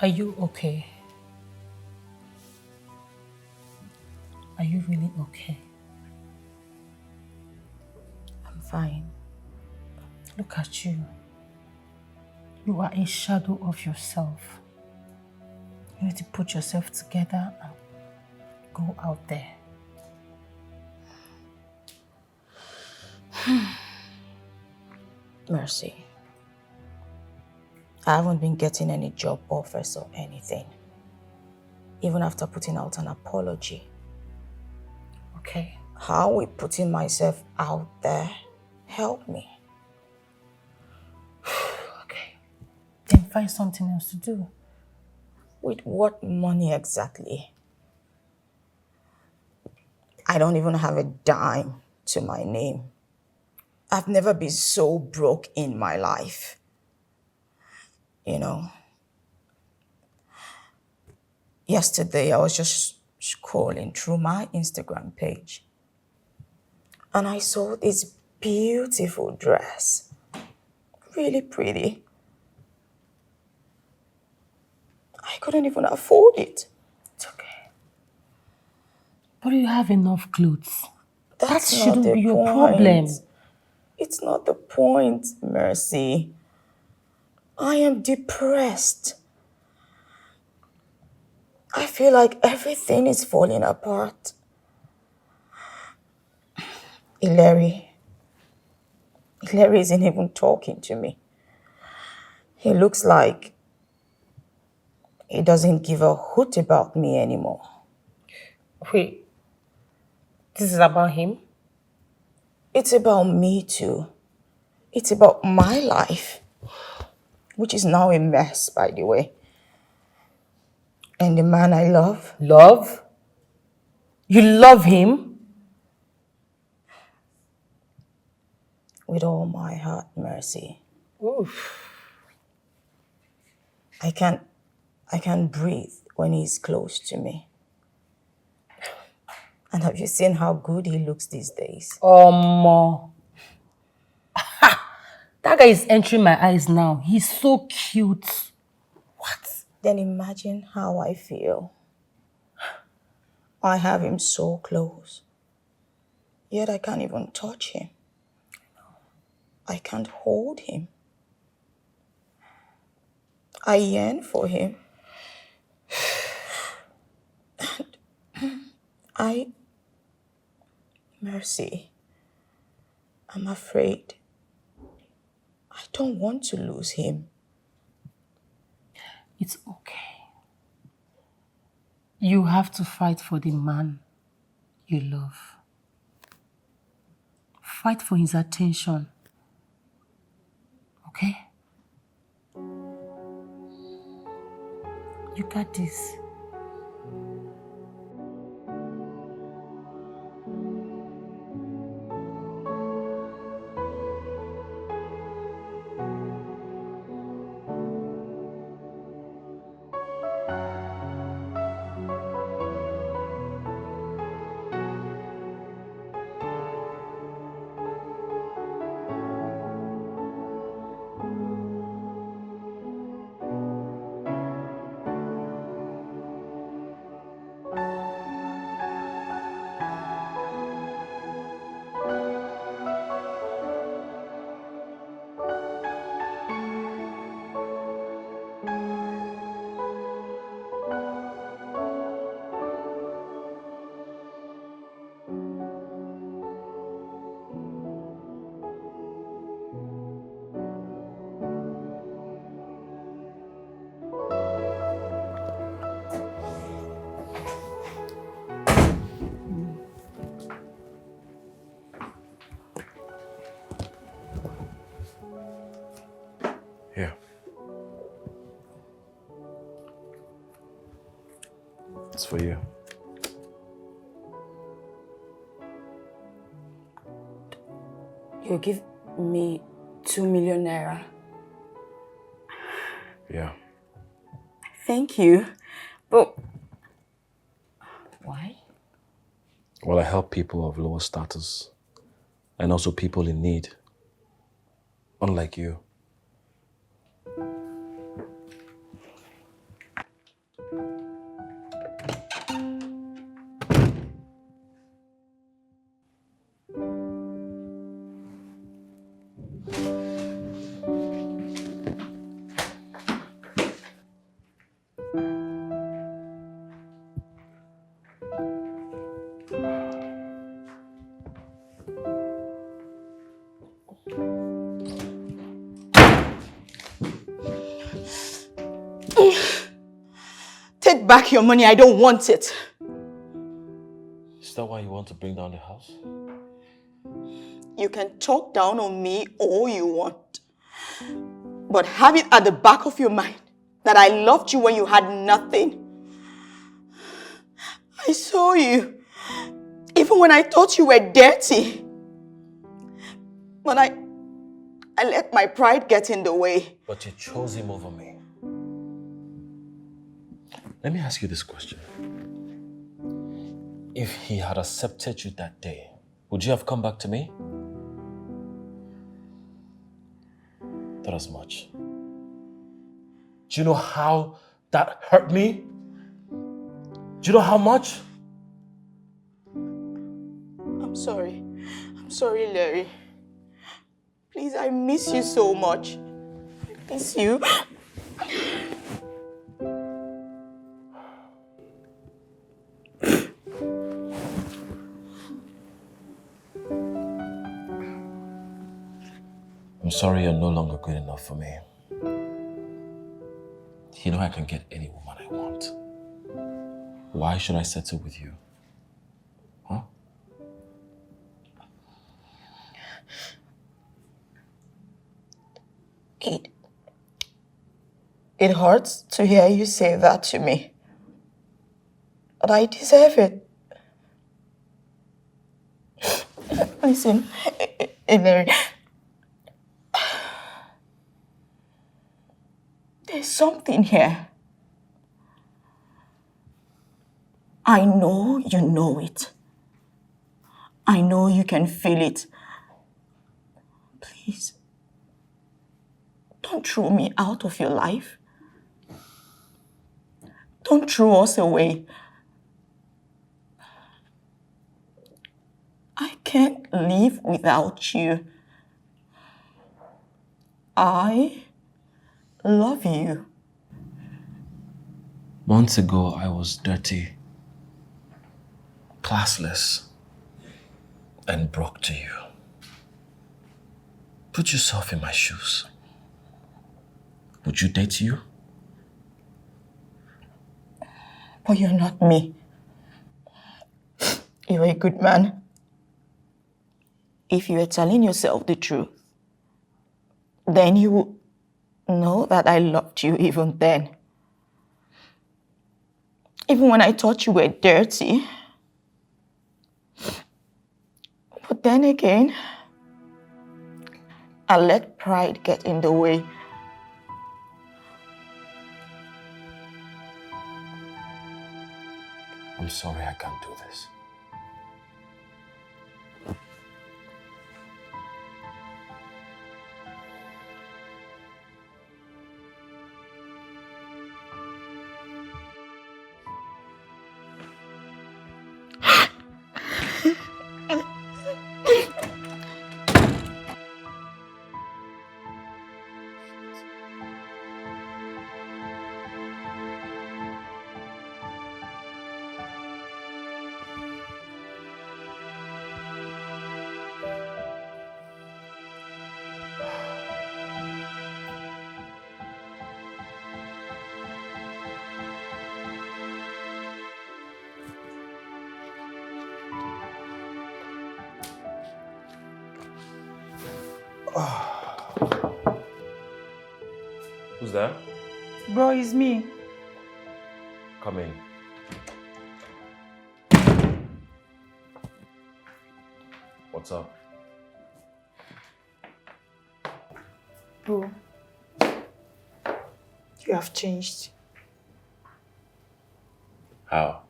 Are you okay? Are you really okay? I'm fine. Look at you. You are a shadow of yourself. You need to put yourself together and go out there. Mercy. I haven't been getting any job offers or anything. Even after putting out an apology. Okay. How are we putting myself out there? Help me. Okay. Then find something else to do. With what money exactly? I don't even have a dime to my name. I've never been so broke in my life. You know, yesterday I was just scrolling through my Instagram page and I saw this beautiful dress. Really pretty. I couldn't even afford it. It's okay. But you have enough clothes. That That's not shouldn't the be your point. problem. It's not the point, Mercy. I am depressed. I feel like everything is falling apart. Hilary isn't even talking to me. He looks like he doesn't give a hoot about me anymore. Wait, this is about him? It's about me too. It's about my life, which is now a mess, by the way. And the man I love. Love? You love him? with all my heart, Mercy. Oof. I can't breathe when he's close to me. And have you seen how good he looks these days? That guy is entering my eyes now. He's so cute. What? Then imagine how I feel. I have him so close, yet I can't even touch him. I can't hold him. I yearn for him. And Mercy, I'm afraid. I don't want to lose him. It's okay. You have to fight for the man you love. Fight for his attention. Okay? You got this. Here. It's for you. You give me 2 million naira. Yeah. Thank you. But why? Well, I help people of lower status and also people in need, unlike you. Take back your money. I don't want it. Is that why you want to bring down the house? You can talk down on me all you want. But have it at the back of your mind that I loved you when you had nothing. I saw you, even when I thought you were dirty. But I let my pride get in the way. But you chose him over me. Let me ask you this question. If he had accepted you that day, would you have come back to me? Not as much. Do you know how that hurt me? Do you know how much? I'm sorry. I'm sorry, Larry. Please, I miss you so much. I miss you. I'm sorry you're no longer good enough for me. You know I can get any woman I want. Why should I settle with you? Huh? It hurts to hear you say that to me. But I deserve it. Listen, Larry, something here. I know you know it. I know you can feel it. Please, don't throw me out of your life. Don't throw us away. I can't live without you. I love you. Months ago, I was dirty, classless, and broke to you. Put yourself in my shoes. Would you date you? But you're not me. You're a good man. If you are telling yourself the truth, then you will know that I loved you even then. Even when I thought you were dirty. But then again, I let pride get in the way. I'm sorry I can't do this. Who's there? Bro, it's me. Come in. What's up? Bro, you have changed. How?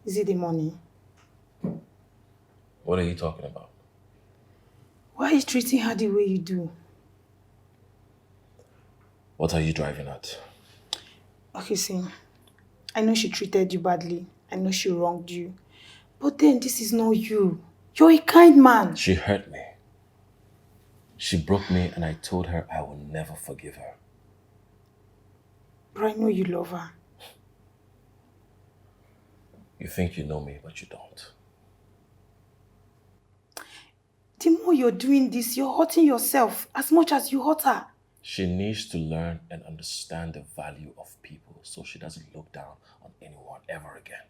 Is it the money? What are you talking about? Why are you treating her the way you do? What are you driving at? Okay, see, I know she treated you badly. I know she wronged you. But then this is not you. You're a kind man. She hurt me. She broke me and I told her I will never forgive her. But I know you love her. You think you know me, but you don't. The more you're doing this, you're hurting yourself as much as you hurt her. She needs to learn and understand the value of people so she doesn't look down on anyone ever again.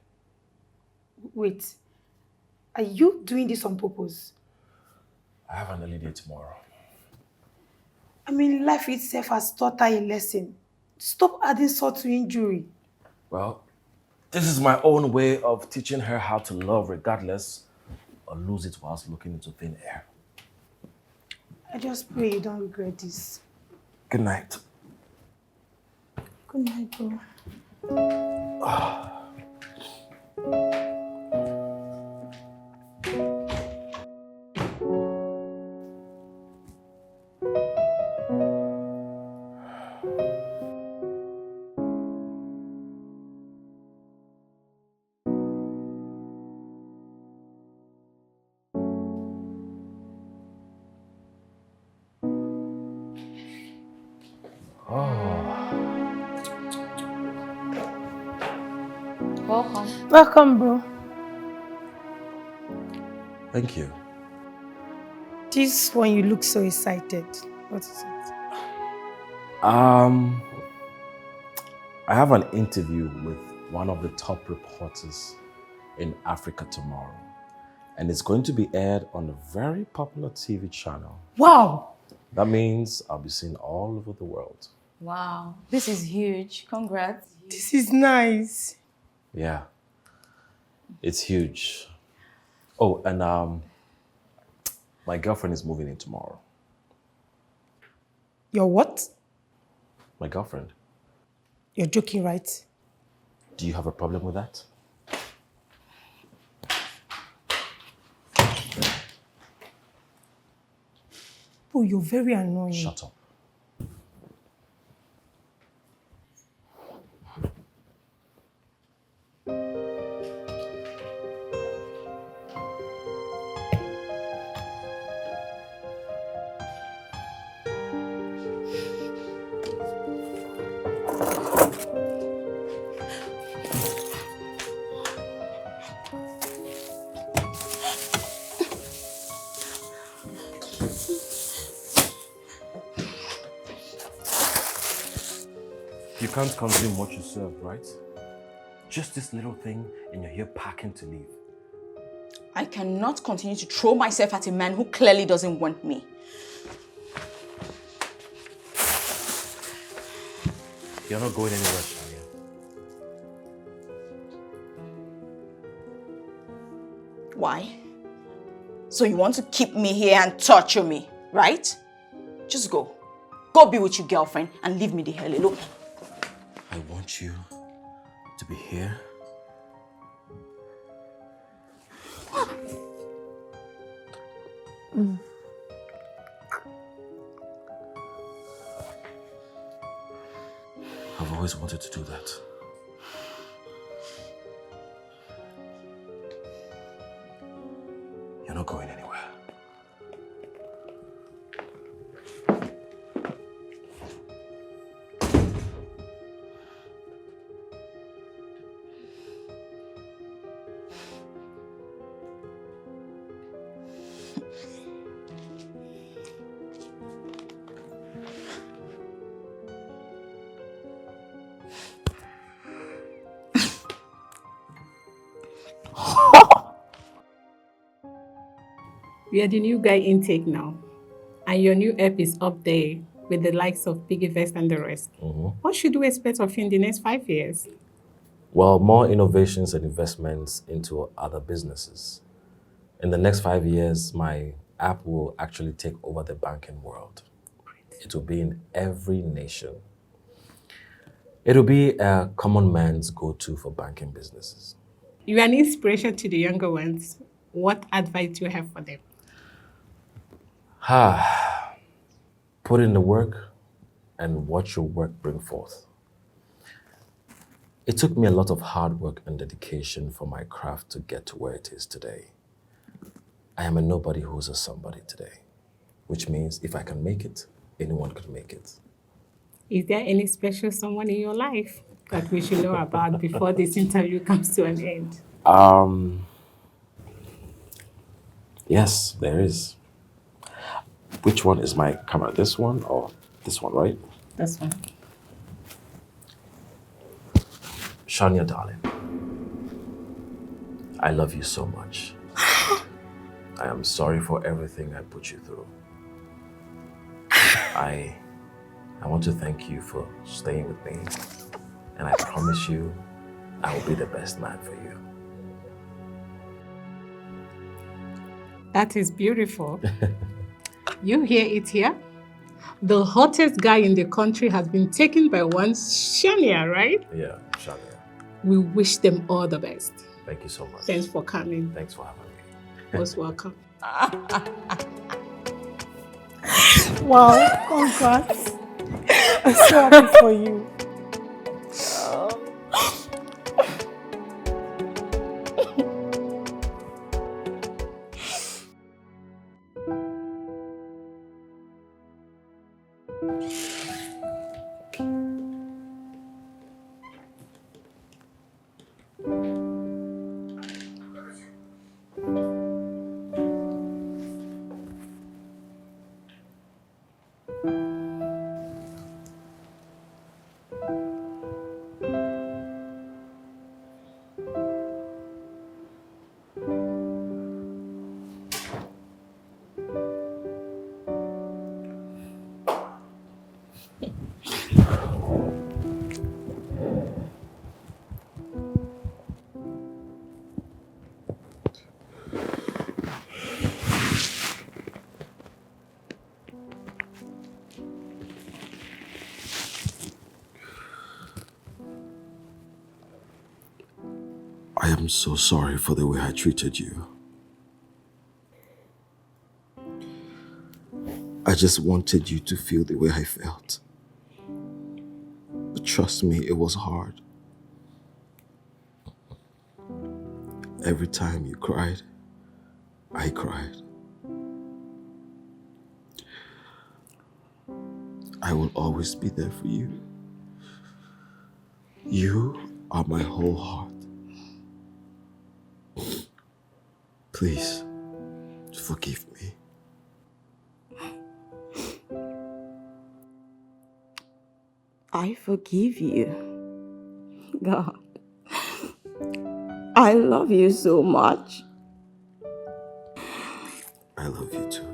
Wait, are you doing this on purpose? I have an early day tomorrow. I mean, life itself has taught her a lesson. Stop adding salt to injury. Well, this is my own way of teaching her how to love regardless or lose it whilst looking into thin air. I just pray you don't regret this. Good night. Good night, bro. Welcome. Welcome, bro. Thank you. This one, you look so excited. What is it? I have an interview with one of the top reporters in Africa tomorrow. And it's going to be aired on a very popular TV channel. Wow! That means I'll be seen all over the world. Wow, this is huge. Congrats. This is nice. Yeah, it's huge. Oh, and my girlfriend is moving in tomorrow. Your what? My girlfriend. You're joking, right? Do you have a problem with that? Oh, you're very annoying. Shut up. You can't consume what you serve, right? Just this little thing and you're here packing to leave. I cannot continue to throw myself at a man who clearly doesn't want me. You're not going anywhere, Shania. Why? So you want to keep me here and torture me, right? Just go. Go be with your girlfriend and leave me the hell alone. I want you to be here. I've always wanted to do that. You're not going anywhere. We are the new guy intake now. And your new app is up there with the likes of Piggy Vest and the rest. What should we expect of you in the next 5 years? Well, more innovations and investments into other businesses. In the next 5 years, my app will actually take over the banking world. It will be in every nation. It will be a common man's go-to for banking businesses. You are an inspiration to the younger ones. What advice do you have for them? Put in the work and watch your work bring forth. It took me a lot of hard work and dedication for my craft to get to where it is today. I am a nobody who's a somebody today, which means if I can make it, anyone could make it. Is there any special someone in your life that we should know about before this interview comes to an end? Yes, there is. Which one is my camera? This one or this one, right? This one. Shania, darling, I love you so much. I am sorry for everything I put you through. I want to thank you for staying with me, and I promise you I will be the best man for you. That is beautiful. You hear it here? The hottest guy in the country has been taken by one Shania, right? Yeah, Shania. We wish them all the best. Thank you so much. Thanks for coming. Thanks for having me. Most welcome. Wow, congrats. I'm so happy for you. I am so sorry for the way I treated you. I just wanted you to feel the way I felt. But trust me, it was hard. Every time you cried, I cried. I will always be there for you. You are my whole heart. Please, forgive me. I forgive you. God, I love you so much. I love you too.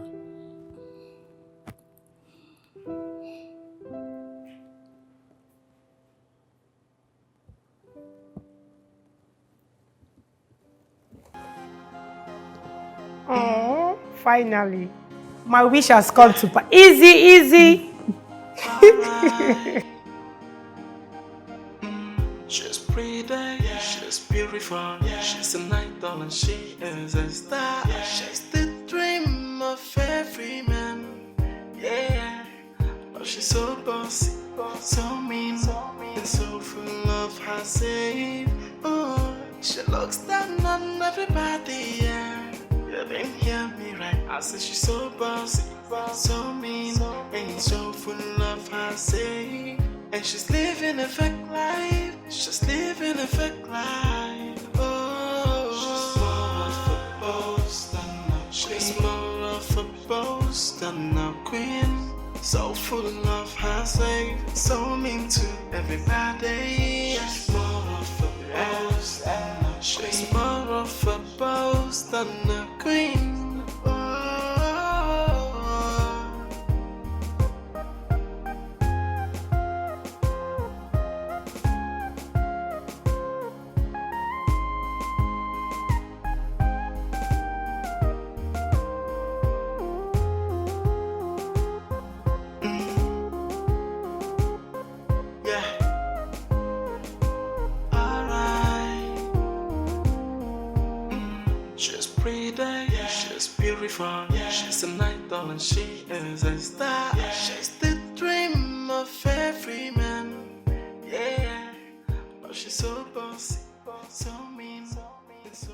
Oh, finally. My wish has come to pass. Easy. She's pretty, she's beautiful, she's an idol and she is a star. She's the dream of every man, yeah. But she's so bossy, so mean, and so full of herself. Oh, she looks down on everybody, yeah. You didn't hear me right. I said she's so bossy, so mean, and so full of herself. And she's living a fake life. She's living a fake life. Oh, she's more of a boss than a queen. So full of herself, so mean to everybody. She's more of a boss than a queen. She's more of a boss than a queen. She's beautiful, she's an idol and she is a star. She's the dream of every man, yeah. But she's so bossy, so mean, and so